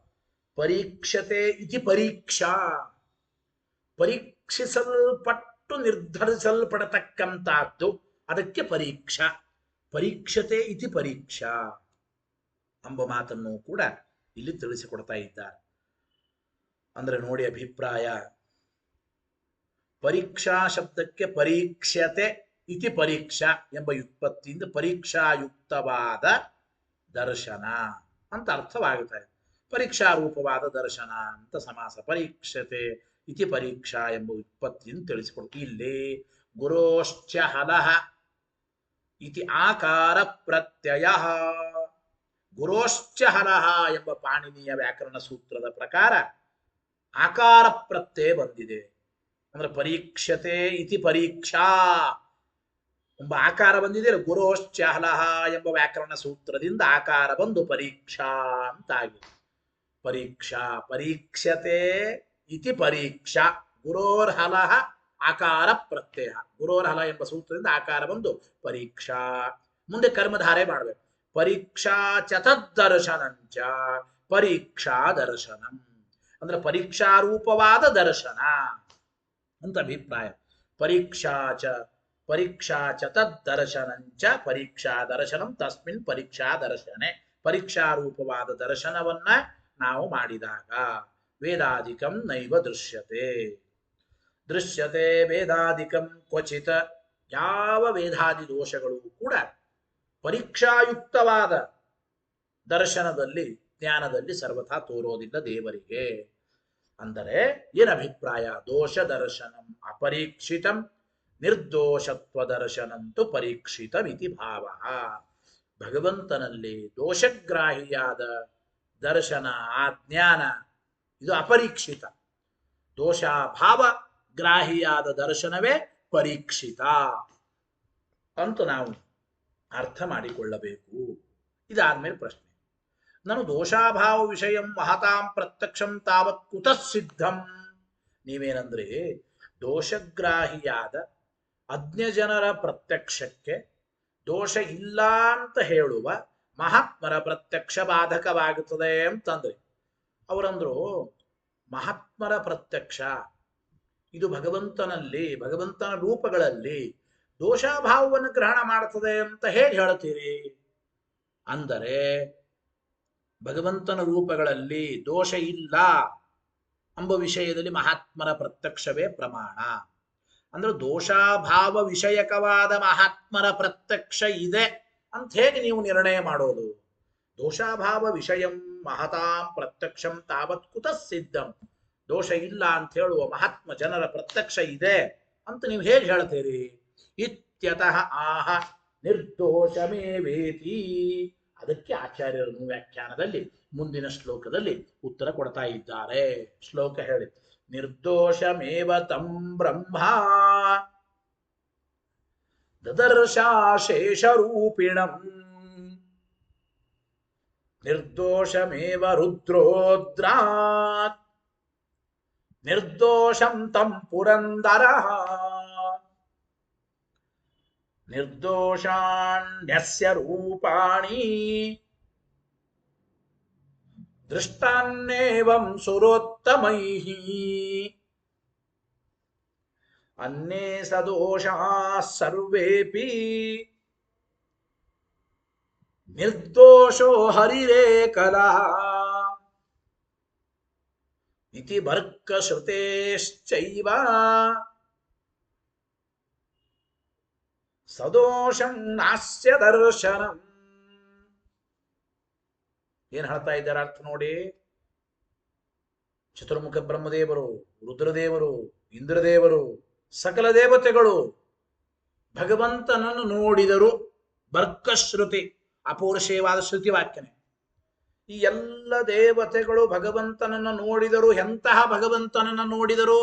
Speaker 1: ಪರೀಕ್ಷತೆ ಇತಿ ಪರೀಕ್ಷಾ, ಪರೀಕ್ಷಿಸಲ್ಪಟ್ಟು ನಿರ್ಧರಿಸಲ್ಪಡತಕ್ಕಂತಹದ್ದು, ಅದಕ್ಕೆ ಪರೀಕ್ಷಾ. ಪರೀಕ್ಷತೆ ಇತಿ ಪರೀಕ್ಷಾ ಎಂಬ ಮಾತನ್ನು ಕೂಡ ಇಲ್ಲಿ ತಿಳಿಸಿಕೊಡ್ತಾ ಇದ್ದಾರೆ. ಅಂದ್ರೆ ನೋಡಿ ಅಭಿಪ್ರಾಯ, ಪರೀಕ್ಷಾ ಶಬ್ದಕ್ಕೆ ಪರೀಕ್ಷತೆ ಇತಿ ಪರೀಕ್ಷಾ ಎಂಬ ವ್ಯುತ್ಪತ್ತಿಯಿಂದ ಪರೀಕ್ಷಾಯುಕ್ತವಾದ ದರ್ಶನ ಅಂತ ಅರ್ಥವಾಗುತ್ತಾ ಇದೆ. ಪರೀಕ್ಷಾ ರೂಪವಾದ ದರ್ಶನ ಅಂತ ಸಮಾಸ. ಪರೀಕ್ಷತೆ ಇತಿ ಪರೀಕ್ಷಾ ಎಂಬ ವ್ಯುತ್ಪತ್ತಿಯನ್ನು ತಿಳಿಸಿಕೊಡ್ತು. ಇಲ್ಲಿ ಗುರೋಶ್ಚ ಹಲಃ ಇತಿ ಆಕಾರ ಪ್ರತ್ಯಯ. ಗುರೋಶ್ಚ ಹಲಃ ಎಂಬ ಪಾಣಿನಿಯ ವ್ಯಾಕರಣ ಸೂತ್ರದ ಪ್ರಕಾರ ಆಕಾರ ಪ್ರತ್ಯಯ ಬಂದಿದೆ. ಅಂದ್ರೆ ಪರೀಕ್ಷತೆ ಇತಿ ಪರೀಕ್ಷಾ ಎಂಬ ಆಕಾರ ಬಂದಿದೆ. ಗುರೋಶ್ಚ ಹಲಃ ಎಂಬ ವ್ಯಾಕರಣ ಸೂತ್ರದಿಂದ ಆಕಾರ ಬಂದು ಪರೀಕ್ಷಾ ಅಂತಾಗಿದೆ. ಪರೀಕ್ಷಾ ಪರೀಕ್ಷತೆ ಇತಿ ಪರೀಕ್ಷಾ. ಗುರೋರ್ಹಲಃ ಆಕಾರ ಪ್ರತ್ಯಯ. ಗುರೋರ್ಹಲ ಎಂಬ ಸೂತ್ರದಿಂದ ಆಕಾರ ಬಂದು ಪರೀಕ್ಷಾ. ಮುಂದೆ ಕರ್ಮಧಾರೆ ಮಾಡಬೇಕು. ಪರೀಕ್ಷಾ ಚತದ್ದರ್ಶನಂಚ ಪರೀಕ್ಷಾ ದರ್ಶನಂ ಅಂದ್ರೆ ಪರೀಕ್ಷಾರೂಪವಾದ ದರ್ಶನ ಅಂತ ಅಭಿಪ್ರಾಯ. ಪರೀಕ್ಷಾ ಚ ತದ್ದರ್ಶನಂಚ ಪರೀಕ್ಷಾ ದರ್ಶನಂ ತಸ್ಮಿನ್ ಪರೀಕ್ಷಾ ದರ್ಶನೆ. ಪರೀಕ್ಷಾರೂಪವಾದ ದರ್ಶನವನ್ನ ನಾವು ಮಾಡಿದಾಗ ವೇದಾಧಿಕಂ ನೈವ ದೃಶ್ಯತೆ. ದೃಶ್ಯತೆ ವೇದಾಧಿಕಂ ಕ್ವಚಿತ. ಯಾವ ವೇದಾದಿ ದೋಷಗಳು ಕೂಡ ಪರೀಕ್ಷಾಯುಕ್ತವಾದ ದರ್ಶನದಲ್ಲಿ ಜ್ಞಾನದಲ್ಲಿ ಸರ್ವಥಾ ತೋರೋದಿಲ್ಲ ದೇವರಿಗೆ. ಅಂದರೆ ಏನಭಿಪ್ರಾಯ? ದೋಷ ದರ್ಶನಂ ಅಪರೀಕ್ಷಿತಂ ನಿರ್ದೋಷತ್ವ ದರ್ಶನಂತು ಪರೀಕ್ಷಿತಮಿತಿ ಭಾವ. ಭಗವಂತನಲ್ಲಿ ದೋಷಗ್ರಾಹಿಯಾದ ದರ್ಶನ, ಆ ಜ್ಞಾನ ಇದು ಅಪರೀಕ್ಷಿತ. ದೋಷಾಭಾವ ಗ್ರಾಹಿಯಾದ ದರ್ಶನವೇ ಪರೀಕ್ಷಿತ ಅಂತ ನಾವು ಅರ್ಥ ಮಾಡಿಕೊಳ್ಳಬೇಕು. ಇದಾದ್ಮೇಲೆ ಪ್ರಶ್ನೆ, ನಾನು ದೋಷಾಭಾವ ವಿಷಯಂ ಮಹತಾಂ ಪ್ರತ್ಯಕ್ಷಂ ತಾವತ್ ಕುತಃ ಸಿದ್ಧಂ. ನೀವೇನಂದ್ರಿ, ದೋಷಗ್ರಾಹಿಯಾದ ಅಜ್ಞಜನರ ಪ್ರತ್ಯಕ್ಷಕ್ಕೆ ದೋಷ ಇಲ್ಲ ಅಂತ ಹೇಳುವ ಮಹಾತ್ಮರ ಪ್ರತ್ಯಕ್ಷ ಬಾಧಕವಾಗುತ್ತದೆ ಅಂತಂದ್ರಿ. ಅವರಂದ್ರು, ಮಹಾತ್ಮರ ಪ್ರತ್ಯಕ್ಷ ಇದು ಭಗವಂತನ ರೂಪಗಳಲ್ಲಿ ದೋಷಾಭಾವವನ್ನು ಗ್ರಹಣ ಮಾಡುತ್ತದೆ ಅಂತ ಹೇಗೆ ಹೇಳ್ತೀರಿ? ಅಂದರೆ ಭಗವಂತನ ರೂಪಗಳಲ್ಲಿ ದೋಷ ಇಲ್ಲ ಎಂಬ ವಿಷಯದಲ್ಲಿ ಮಹಾತ್ಮರ ಪ್ರತ್ಯಕ್ಷವೇ ಪ್ರಮಾಣ. ಅಂದ್ರೆ ದೋಷಾಭಾವ ವಿಷಯಕವಾದ ಮಹಾತ್ಮರ ಪ್ರತ್ಯಕ್ಷ ಇದೆ ಅಂತ ಹೇಗೆ ನೀವು ನಿರ್ಣಯ ಮಾಡೋದು? ದೋಷಾಭಾವ ವಿಷಯಂ ಮಹತಾಂ ಪ್ರತ್ಯಕ್ಷಂ ತಾವತ್ ಕುತಃ ಸಿದ್ಧಂ. ದೋಷ ಇಲ್ಲ ಅಂತ ಹೇಳುವ ಮಹಾತ್ಮ ಜನರ ಪ್ರತ್ಯಕ್ಷ ಇದೆ ಅಂತ ನೀವು ಹೇಗೆ ಹೇಳ್ತೀರಿ? ಇತ್ಯತಃ ಆಹ ನಿರ್ದೋಷಮೇವೇತಿ. ಅದಕ್ಕೆ ಆಚಾರ್ಯರು ವ್ಯಾಖ್ಯಾನದಲ್ಲಿ ಮುಂದಿನ ಶ್ಲೋಕದಲ್ಲಿ ಉತ್ತರ ಕೊಡ್ತಾ ಇದ್ದಾರೆ. ಶ್ಲೋಕ ಹೇಳಿ: ನಿರ್ದೋಷಮೇವ ತಂ ಬ್ರಹ್ಮ ದದರ್ಶಾಶೇಷರೂಪಿಣಂ ನಿರ್ದೋಷಮೇವ ರುದ್ರೋದ್ರಾತ್ ನಿರ್ದೋಷಂ ತಂ ಪುರಂದರಃ ನಿರ್ದೋಷಾಣ್ಯಸ್ಯ ರೂಪಾಣಿ ದೃಷ್ಟಾನ್ನೇವಂ ಸುರೋತ್ತಮೈಃ ಅನ್ಯೇ ಸದೋಷಾಃ ಸರ್ವೇಪಿ ನಿರ್ದೋಷೋ ಹರಿರೇಕಲಃ ಇತಿ ಭರ್ಗಶ್ರುತೇಶ್ಚೈವ ಸದೋಷಂ ನಾಸ್ಯ ದರ್ಶನಂ. ಏನ್ ಹೇಳ್ತಾ ಇದ್ದಾರೆ ಅರ್ಥ ನೋಡಿ. ಚತುರ್ಮುಖ ಬ್ರಹ್ಮದೇವರು, ರುದ್ರದೇವರು, ಇಂದ್ರದೇವರು, ಸಕಲ ದೇವತೆಗಳು ಭಗವಂತನನ್ನು ನೋಡಿದರು. ಭರ್ಗಶ್ರುತಿ ಅಪೌರುಷೇಯವಾದ ಶ್ರುತಿ ವಾಕ್ಯನೆ. ಈ ಎಲ್ಲ ದೇವತೆಗಳು ಭಗವಂತನನ್ನು ನೋಡಿದರು. ಎಂತಹ ಭಗವಂತನನ್ನು ನೋಡಿದರು?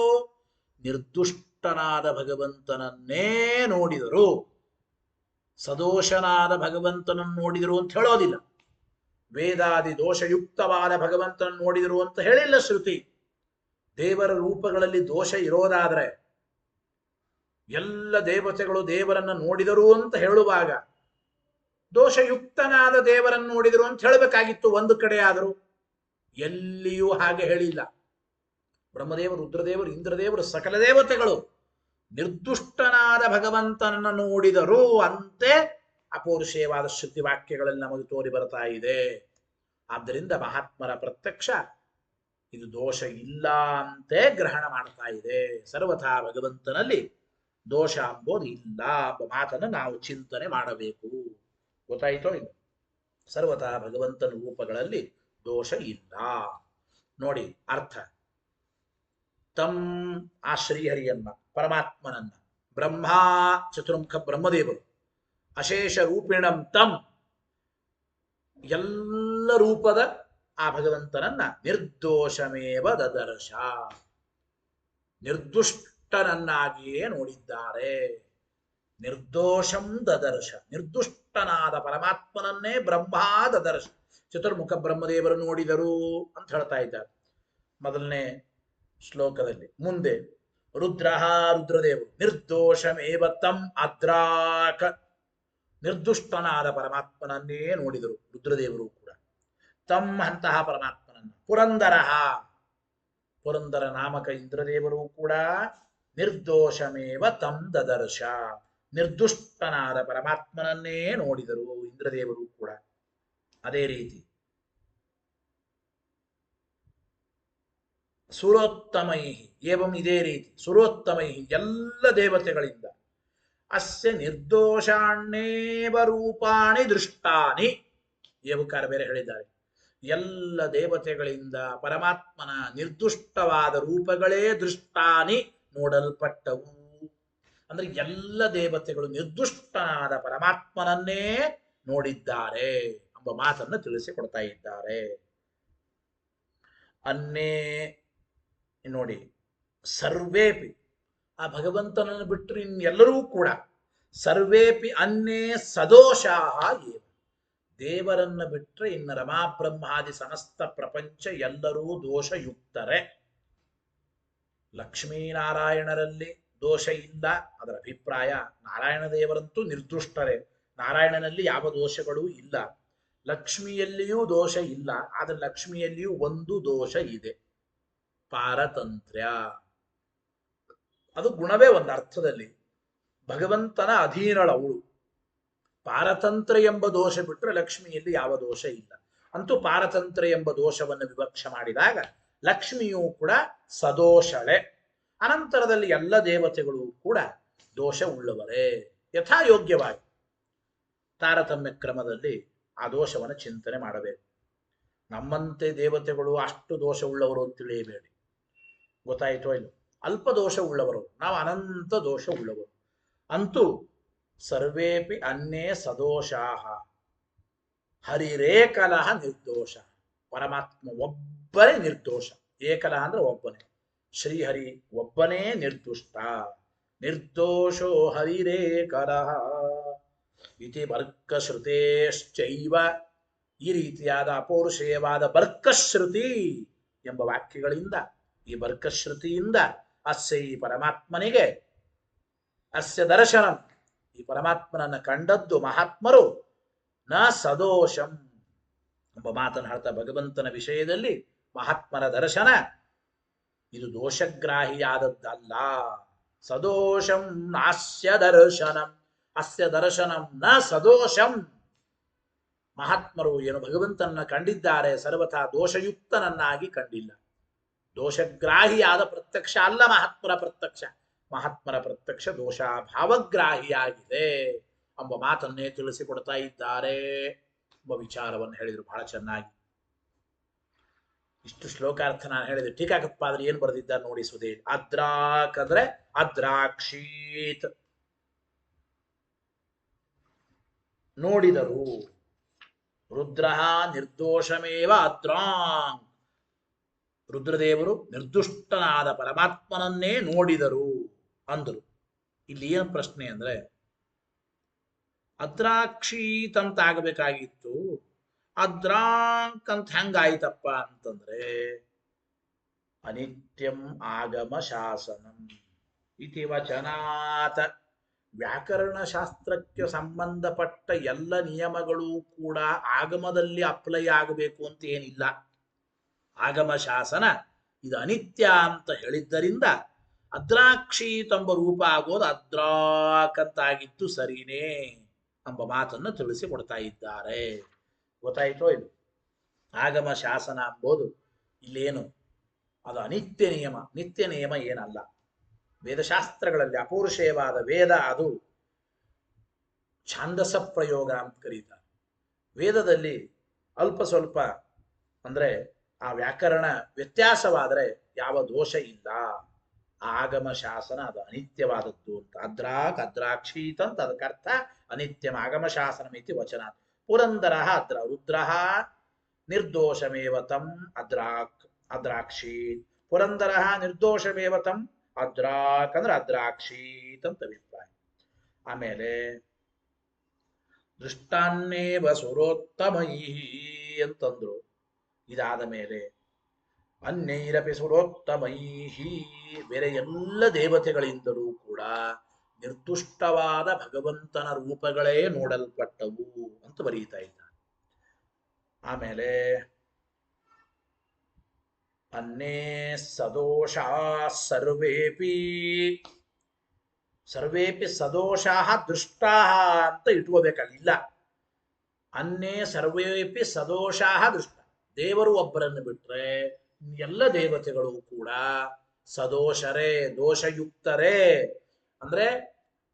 Speaker 1: ನಿರ್ದುಷ್ಟನಾದ ಭಗವಂತನನ್ನೇ ನೋಡಿದರು. ಸದೋಷನಾದ ಭಗವಂತನನ್ನು ನೋಡಿದರು ಅಂತ ಹೇಳೋದಿಲ್ಲ. ವೇದಾದಿ ದೋಷಯುಕ್ತವಾದ ಭಗವಂತನನ್ನು ನೋಡಿದರು ಅಂತ ಹೇಳಿಲ್ಲ ಶ್ರುತಿ. ದೇವರ ರೂಪಗಳಲ್ಲಿ ದೋಷ ಇರೋದಾದ್ರೆ ಎಲ್ಲ ದೇವತೆಗಳು ದೇವರನ್ನು ನೋಡಿದರು ಅಂತ ಹೇಳುವಾಗ ದೋಷಯುಕ್ತನಾದ ದೇವರನ್ನು ನೋಡಿದರು ಅಂತ ಹೇಳಬೇಕಾಗಿತ್ತು ಒಂದು ಕಡೆ. ಆದರೂ ಎಲ್ಲಿಯೂ ಹಾಗೆ ಹೇಳಿಲ್ಲ. ಬ್ರಹ್ಮದೇವರು, ರುದ್ರದೇವರು, ಇಂದ್ರದೇವರು, ಸಕಲ ದೇವತೆಗಳು ನಿರ್ದುಷ್ಟನಾದ ಭಗವಂತನನ್ನು ನೋಡಿದರು ಅಂತೆ ಅಪೌರುಷೇಯವಾದ ಶ್ರುತಿ ವಾಕ್ಯಗಳಲ್ಲಿ ನಮಗೆ ತೋರಿ ಬರ್ತಾ ಇದೆ. ಆದ್ದರಿಂದ ಮಹಾತ್ಮರ ಪ್ರತ್ಯಕ್ಷ ಇದು ದೋಷ ಇಲ್ಲ ಅಂತೆ ಗ್ರಹಣ ಮಾಡ್ತಾ ಇದೆ. ಸರ್ವಥಾ ಭಗವಂತನಲ್ಲಿ ದೋಷ ಅಂಬೋದು ಇಲ್ಲ ಎಂಬ ಮಾತನ್ನು ನಾವು ಚಿಂತನೆ ಮಾಡಬೇಕು. ಗೊತ್ತಾಯಿತೋ? ಇಲ್ಲ, ಸರ್ವಥಾ ಭಗವಂತನ ರೂಪಗಳಲ್ಲಿ ದೋಷ ಇಲ್ಲ. ನೋಡಿ ಅರ್ಥ. ತಂ ಆ ಶ್ರೀಹರಿಯನ್ನ, ಪರಮಾತ್ಮನನ್ನ, ಬ್ರಹ್ಮ ಚತುರ್ಮುಖ ಬ್ರಹ್ಮದೇವರು, ಅಶೇಷ ರೂಪಿಣಂ ತಂ ಎಲ್ಲ ರೂಪದ ಆ ಭಗವಂತನನ್ನ ನಿರ್ದೋಷಮೇವ ದದರ್ಶ, ನಿರ್ದುಷ್ಟನನ್ನಾಗಿಯೇ ನೋಡಿದ್ದಾರೆ. ನಿರ್ದೋಷಂ ದದರ್ಶ, ನಿರ್ದುಷ್ಟನಾದ ಪರಮಾತ್ಮನನ್ನೇ ಬ್ರಹ್ಮ ದದರ್ಶ, ಚತುರ್ಮುಖ ಬ್ರಹ್ಮದೇವರು ನೋಡಿದರು ಅಂತ ಹೇಳ್ತಾ ಇದ್ದಾರೆ ಮೊದಲನೇ ಶ್ಲೋಕದಲ್ಲಿ. ಮುಂದೆ ರುದ್ರದೇವರು ನಿರ್ದೋಷಮೇವ ತಂ ಅದ್ರಾಕ, ನಿರ್ದುಷ್ಟನಾದ ಪರಮಾತ್ಮನನ್ನೇ ನೋಡಿದರು ರುದ್ರದೇವರು ಕೂಡ. ತಂ ಅಂತಹ ಪರಮಾತ್ಮನನ್ನ ಪುರಂದರ ನಾಮಕ ಇಂದ್ರದೇವರು ಕೂಡ ನಿರ್ದೋಷಮೇವ ತಂ ದದರ್ಶ, ನಿರ್ದುಷ್ಟನಾದ ಪರಮಾತ್ಮನನ್ನೇ ನೋಡಿದರು ಇಂದ್ರದೇವರು ಕೂಡ. ಅದೇ ರೀತಿ ಸುರೋತ್ತಮೈ ಏವಂ, ಇದೇ ರೀತಿ ಸುರೋತ್ತಮೈ ಎಲ್ಲ ದೇವತೆಗಳಿಂದ ಅಸ್ಯ ನಿರ್ದೋಷಾಣ್ಯೇವ ರೂಪಾಣಿ ದೃಷ್ಟಾನಿ, ಏವಕಾರ ಬೇರೆ ಹೇಳಿದ್ದಾರೆ. ಎಲ್ಲ ದೇವತೆಗಳಿಂದ ಪರಮಾತ್ಮನ ನಿರ್ದುಷ್ಟವಾದ ರೂಪಗಳೇ ದೃಷ್ಟಾನಿ ನೋಡಲ್ಪಟ್ಟವು. ಅಂದ್ರೆ ಎಲ್ಲ ದೇವತೆಗಳು ನಿರ್ದುಷ್ಟನಾದ ಪರಮಾತ್ಮನನ್ನೇ ನೋಡಿದ್ದಾರೆ ಎಂಬ ಮಾತನ್ನು ತಿಳಿಸಿಕೊಡ್ತಾ ಇದ್ದಾರೆ. ಅನ್ನೇ ನೋಡಿ, ಸರ್ವೇಪಿ ಆ ಭಗವಂತನನ್ನು ಬಿಟ್ಟರೆ ಇನ್ನೆಲ್ಲರೂ ಕೂಡ ಸರ್ವೇಪಿ ಅನ್ನೇ ಸದೋಷಾಃ ಏವ, ದೇವರನ್ನ ಬಿಟ್ರೆ ಇನ್ನು ರಮಾಬ್ರಹ್ಮಾದಿ ಸಮಸ್ತ ಪ್ರಪಂಚ ಎಲ್ಲರೂ ದೋಷಯುಕ್ತರೆ. ಲಕ್ಷ್ಮೀನಾರಾಯಣರಲ್ಲಿ ದೋಷ ಇಲ್ಲ, ಅದರ ಅಭಿಪ್ರಾಯ. ನಾರಾಯಣ ದೇವರಂತೂ ನಿರ್ದುಷ್ಟರೇ, ನಾರಾಯಣನಲ್ಲಿ ಯಾವ ದೋಷಗಳೂ ಇಲ್ಲ. ಲಕ್ಷ್ಮಿಯಲ್ಲಿಯೂ ದೋಷ ಇಲ್ಲ, ಆದರೆ ಲಕ್ಷ್ಮಿಯಲ್ಲಿಯೂ ಒಂದು ದೋಷ ಇದೆ, ಪಾರತಂತ್ರ್ಯ. ಅದು ಗುಣವೇ ಒಂದು ಅರ್ಥದಲ್ಲಿ, ಭಗವಂತನ ಅಧೀನಳವಳು. ಪಾರತಂತ್ರ ಎಂಬ ದೋಷ ಬಿಟ್ಟರೆ ಲಕ್ಷ್ಮಿಯಲ್ಲಿ ಯಾವ ದೋಷ ಇಲ್ಲ. ಅಂತೂ ಪಾರತಂತ್ರ ಎಂಬ ದೋಷವನ್ನು ವಿವಕ್ಷ ಮಾಡಿದಾಗ ಲಕ್ಷ್ಮಿಯೂ ಕೂಡ ಸದೋಷಳೆ. ಅನಂತರದಲ್ಲಿ ಎಲ್ಲ ದೇವತೆಗಳು ಕೂಡ ದೋಷ ಉಳ್ಳವರೇ. ಯಥಾಯೋಗ್ಯವಾಗಿ ತಾರತಮ್ಯ ಕ್ರಮದಲ್ಲಿ ಆ ದೋಷವನ್ನು ಚಿಂತನೆ ಮಾಡಬೇಕು. ನಮ್ಮಂತೆ ದೇವತೆಗಳು ಅಷ್ಟು ದೋಷ ಉಳ್ಳವರು ಅಂತ ತಿಳಿಯಬೇಡಿ. ಗೊತ್ತಾಯಿತೋ ಇಲ್ಲ? ಅಲ್ಪ ದೋಷ ಉಳ್ಳವರು, ನಾವು ಅನಂತ ದೋಷ ಉಳ್ಳವರು. ಅಂತೂ ಸರ್ವೇಪಿ ಅನ್ನೇ ಸದೋಷಾಹ ಹರಿರೇಕಲಹ ನಿರ್ದೋಷ. ಪರಮಾತ್ಮ ಒಬ್ಬನೇ ನಿರ್ದೋಷ. ಏಕಲಹ ಅಂದ್ರೆ ಒಬ್ಬನೇ, ಶ್ರೀಹರಿ ಒಬ್ಬನೇ ನಿರ್ದುಷ್ಟ. ನಿರ್ದೋಷೋ ಹರಿರೇಕಲಹ ಇತಿ ಬರ್ಕಶ್ರುತೇಶ್ಚೈವ. ಈ ರೀತಿಯಾದ ಅಪೌರುಷೇಯವಾದ ಬರ್ಕಶ್ರುತಿ ಎಂಬ ವಾಕ್ಯಗಳಿಂದ, ಈ ಬರ್ಕಶ್ರುತಿಯಿಂದ ಅಸ್ಯ ಈ ಪರಮಾತ್ಮನಿಗೆ ಅಸ್ಯ ದರ್ಶನಂ, ಈ ಪರಮಾತ್ಮನನ್ನು ಕಂಡದ್ದು ಮಹಾತ್ಮರು ನ ಸದೋಷಂ ಎಂಬ ಮಾತನ್ನು ಹೇಳ್ತಾ ಭಗವಂತನ ವಿಷಯದಲ್ಲಿ ಮಹಾತ್ಮರ ದರ್ಶನ ಇದು ದೋಷಗ್ರಾಹಿಯಾದದ್ದಲ್ಲ. ಸದೋಷಂ ನಾಸ್ಯ ದರ್ಶನಂ, ಅಸ್ಯ ದರ್ಶನಂ ನ ಸದೋಷಂ. ಮಹಾತ್ಮರು ಏನು ಭಗವಂತನನ್ನ ಕಂಡಿದ್ದಾರೆ, ಸರ್ವಥಾ ದೋಷಯುಕ್ತನನ್ನಾಗಿ ಕಂಡಿಲ್ಲ. ದೋಷಗ್ರಾಹಿಯಾದ ಪ್ರತ್ಯಕ್ಷ ಅಲ್ಲ ಮಹಾತ್ಮರ ಪ್ರತ್ಯಕ್ಷ. ಮಹಾತ್ಮರ ಪ್ರತ್ಯಕ್ಷ ದೋಷಾಭಾವಗ್ರಾಹಿಯಾಗಿದೆ ಎಂಬ ಮಾತನ್ನೇ ತಿಳಿಸಿಕೊಡ್ತಾ ಇದ್ದಾರೆ ಎಂಬ ವಿಚಾರವನ್ನು ಹೇಳಿದರು ಬಹಳ ಚೆನ್ನಾಗಿ. ಇಷ್ಟು ಶ್ಲೋಕಾರ್ಥ ನಾನು ಹೇಳಿದೆ. ಟೀಕಾಕತ್ಪಾದರು ಏನು ಬರೆದಿದ್ದಾರೆ ನೋಡಿ ಸುದೇ. ಅದ್ರಾಕ್ ಅಂದ್ರೆ ಅದ್ರಾಕ್ಷೀತ್, ನೋಡಿದರು. ರುದ್ರ ನಿರ್ದೋಷಮೇವ ಅದ್ರಾಂಗ್, ರುದ್ರದೇವರು ನಿರ್ದುಷ್ಟನಾದ ಪರಮಾತ್ಮನನ್ನೇ ನೋಡಿದರು ಅಂದರು. ಇಲ್ಲಿ ಏನು ಪ್ರಶ್ನೆ ಅಂದ್ರೆ, ಅದ್ರಾಕ್ಷೀತ್ ಅಂತ ಆಗಬೇಕಾಗಿತ್ತು, ಅದ್ರಾಂಕ್ ಅಂತ ಹೆಂಗಾಯ್ತಪ್ಪ ಅಂತಂದ್ರೆ, ಅನಿತ್ಯಂ ಆಗಮ ಶಾಸನಂ ಇತಿ ವಚನಾತ. ವ್ಯಾಕರಣ ಶಾಸ್ತ್ರಕ್ಕೆ ಸಂಬಂಧಪಟ್ಟ ಎಲ್ಲ ನಿಯಮಗಳು ಕೂಡ ಆಗಮದಲ್ಲಿ ಅಪ್ಲೈ ಆಗಬೇಕು ಅಂತ ಏನಿಲ್ಲ. ಆಗಮ ಶಾಸನ ಇದು ಅನಿತ್ಯ ಅಂತ ಹೇಳಿದ್ದರಿಂದ ಅದ್ರಾಕ್ಷೀತ್ ಎಂಬ ರೂಪ ಆಗೋದು ಅದ್ರಾಕ್ ಅಂತಾಗಿತ್ತು ಸರಿನೇ ಎಂಬ ಮಾತನ್ನು ತಿಳಿಸಿ ಕೊಡ್ತಾ ಇದ್ದಾರೆ. ಗೊತ್ತಾಯ್ತೋ ಇದು? ಆಗಮ ಶಾಸನ ಎಂಬುದು ಇಲ್ಲೇನು, ಅದು ಅನಿತ್ಯ ನಿಯಮ. ನಿತ್ಯ ನಿಯಮ ಏನಲ್ಲ. ವೇದಶಾಸ್ತ್ರಗಳಲ್ಲಿ ಅಪೌರುಷೇಯವಾದ ವೇದ ಅದು ಛಾಂದಸ ಪ್ರಯೋಗ ಅಂತ ಕರೀತಾರೆ. ವೇದದಲ್ಲಿ ಅಲ್ಪ ಸ್ವಲ್ಪ ಅಂದ್ರೆ ಆ ವ್ಯಾಕರಣ ವ್ಯತ್ಯಾಸವಾದರೆ ಯಾವ ದೋಷ ಇಲ್ಲ. ಆಗಮ ಶಾಸನ ಅದು ಅನಿತ್ಯವಾದದ್ದು ಅಂತ. ಅದ್ರಾಕ್ ಅದ್ರಾಕ್ಷೀತ್ ಅಂತ ಅದಕ್ಕರ್ಥ ಅನಿತ್ಯಂ ಆಗಮ ಶಾಸನಮಿತಿ ವಚನ. ಪುರಂದರ ಅದ್ರ ರುದ್ರ ನಿರ್ದೋಷಮೇವ ತಂ ಅದ್ರಾಕ್ ಅದ್ರಾಕ್ಷೀತ್. ಪುರಂದರ ನಿರ್ದೋಷಮೇವ ತಂ ಅದ್ರಾಕ್ ಅಂದ್ರೆ ಅದ್ರಾಕ್ಷೀತ್ ಅಂತ ಅಭಿಪ್ರಾಯ. ಆಮೇಲೆ ದೃಷ್ಟಾನ್ನೇವ ಸುರೋತ್ತಮೈ ಅಂತಂದ್ರು. ಇದಾದ ಮೇಲೆ ಅನ್ಯೈರಪಿ ಸುರೋತ್ತಮೈ, ಬೇರೆ ಎಲ್ಲ ದೇವತೆಗಳಿಂದಲೂ ಕೂಡ ನಿರ್ದುಷ್ಟವಾದ ಭಗವಂತನ ರೂಪಗಳೇ ನೋಡಲ್ಪಟ್ಟವು ಅಂತ ಬರೀತಾ ಇದ್ದಾರೆ. ಆಮೇಲೆ ಅನ್ನೇ ಸದೋಷಾ ಸರ್ವೇಪಿ, ಸರ್ವೇಪಿ ಸದೋಷಾ ದೃಷ್ಟಾ ಅಂತ ಇಟ್ಕೋಬೇಕಲ್ಲ. ಅನ್ನೇ ಸರ್ವೇಪಿ ಸದೋಷಾ ದೃಷ್ಟ. ದೇವರು ಒಬ್ಬರನ್ನು ಬಿಟ್ರೆ ಎಲ್ಲ ದೇವತೆಗಳು ಕೂಡ ಸದೋಷರೇ, ದೋಷಯುಕ್ತರೇ. ಅಂದ್ರೆ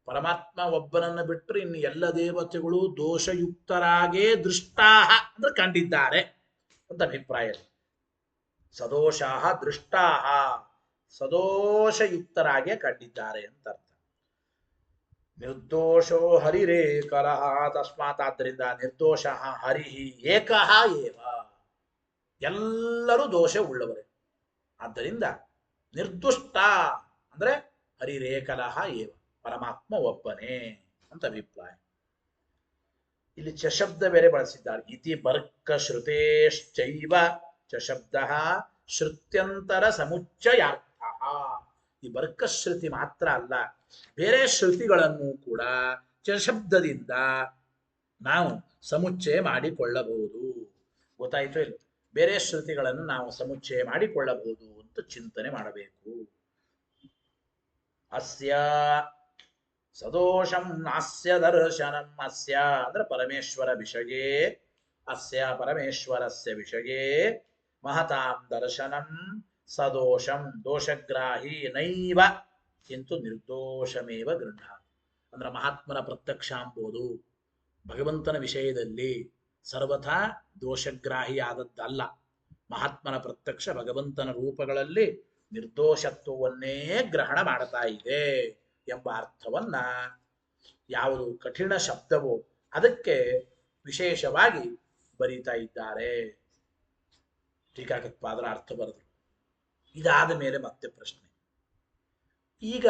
Speaker 1: ಪರಮಾತ್ಮ ಒಬ್ಬನನ್ನು ಬಿಟ್ಟರೆ ಇನ್ನು ಎಲ್ಲ ದೇವತೆಗಳು ದೋಷಯುಕ್ತರಾಗೇ ದೃಷ್ಟಾಹ ಅಂದ್ರೆ ಕಂಡಿದ್ದಾರೆ ಅಂತ ಅಭಿಪ್ರಾಯ. ಸದೋಷಾಹ ದೃಷ್ಟಾಹ, ಸದೋಷಯುಕ್ತರಾಗೇ ಕಂಡಿದ್ದಾರೆ ಅಂತ ಅರ್ಥ. ನಿರ್ದೋಷೋ ಹರಿರೇಕಲಃ, ತಸ್ಮಾತ್ ಆದ್ದರಿಂದ ನಿರ್ದೋಷ ಹರಿಹಿ ಏಕಃ ಏವ, ಎಲ್ಲರೂ ದೋಷ ಉಳ್ಳವರೇ. ಆದ್ದರಿಂದ ನಿರ್ದುಷ್ಟ ಅಂದ್ರೆ ಹರಿರೇಕಲಃ ಏವ, ಪರಮಾತ್ಮ ಒಬ್ಬನೇ ಅಂತ ಅಭಿಪ್ರಾಯ. ಇಲ್ಲಿ ಚ ಶಬ್ದ ಬೇರೆ ಬಳಸಿದ್ದಾರೆ. ಇತಿ ಬರ್ಕ ಶ್ರುತೇಶ್ಚೈವ ಚ ಶಬ್ದ ಶ್ರುತ್ಯಂತರ ಸಮುಚ್ಚಯಾರ್ಥ. ಈ ಬರ್ಕ ಶ್ರುತಿ ಮಾತ್ರ ಅಲ್ಲ, ಬೇರೆ ಶ್ರುತಿಗಳನ್ನು ಕೂಡ ಚ ಶಬ್ದದಿಂದ ನಾವು ಸಮುಚ್ಚಯ ಮಾಡಿಕೊಳ್ಳಬಹುದು. ಗೊತ್ತಾಯ್ತು ಇಲ್ಲ? ಬೇರೆ ಶ್ರುತಿಗಳನ್ನು ನಾವು ಸಮುಚ್ಚಯ ಮಾಡಿಕೊಳ್ಳಬಹುದು ಅಂತ ಚಿಂತನೆ ಮಾಡಬೇಕು. ಅಸ್ಯ ಸದೋಷಂ ನಾಸ್ಯ ದರ್ಶನಂ. ಅಸ್ಯ ಅಂದ್ರೆ ಪರಮೇಶ್ವರ ವಿಷಯೇ, ಅಸ್ಯ ಪರಮೇಶ್ವರಸ್ಯ ವಿಷಯೇ ಮಹತಾಂ ದರ್ಶನಂ ಸದೋಷಂ ದೋಷಗ್ರಾಹಿ ನೈವ ಕಿಂತು ನಿರ್ದೋಷಮೇವ ಗೃಹ್ಣಾತಿ. ಅಂದ್ರೆ ಮಹಾತ್ಮನ ಪ್ರತ್ಯಕ್ಷ ಎಂಬುದು ಭಗವಂತನ ವಿಷಯದಲ್ಲಿ ಸರ್ವಥಾ ದೋಷಗ್ರಾಹಿಯಾದದ್ದಲ್ಲ. ಮಹಾತ್ಮನ ಪ್ರತ್ಯಕ್ಷ ಭಗವಂತನ ರೂಪಗಳಲ್ಲಿ ನಿರ್ದೋಷತ್ವವನ್ನೇ ಗ್ರಹಣ ಮಾಡ್ತಾ ಇದೆ ಎಂಬ ಅರ್ಥವನ್ನ ಯಾವುದು ಕಠಿಣ ಶಬ್ದವೋ ಅದಕ್ಕೆ ವಿಶೇಷವಾಗಿ ಬರೀತಾ ಇದ್ದಾರೆ. ಟೀಕಾಕೃತ್ಪಾದರ ಅರ್ಥ ಬರೆದರು. ಇದಾದ ಮೇಲೆ ಮತ್ತೆ ಪ್ರಶ್ನೆ, ಈಗ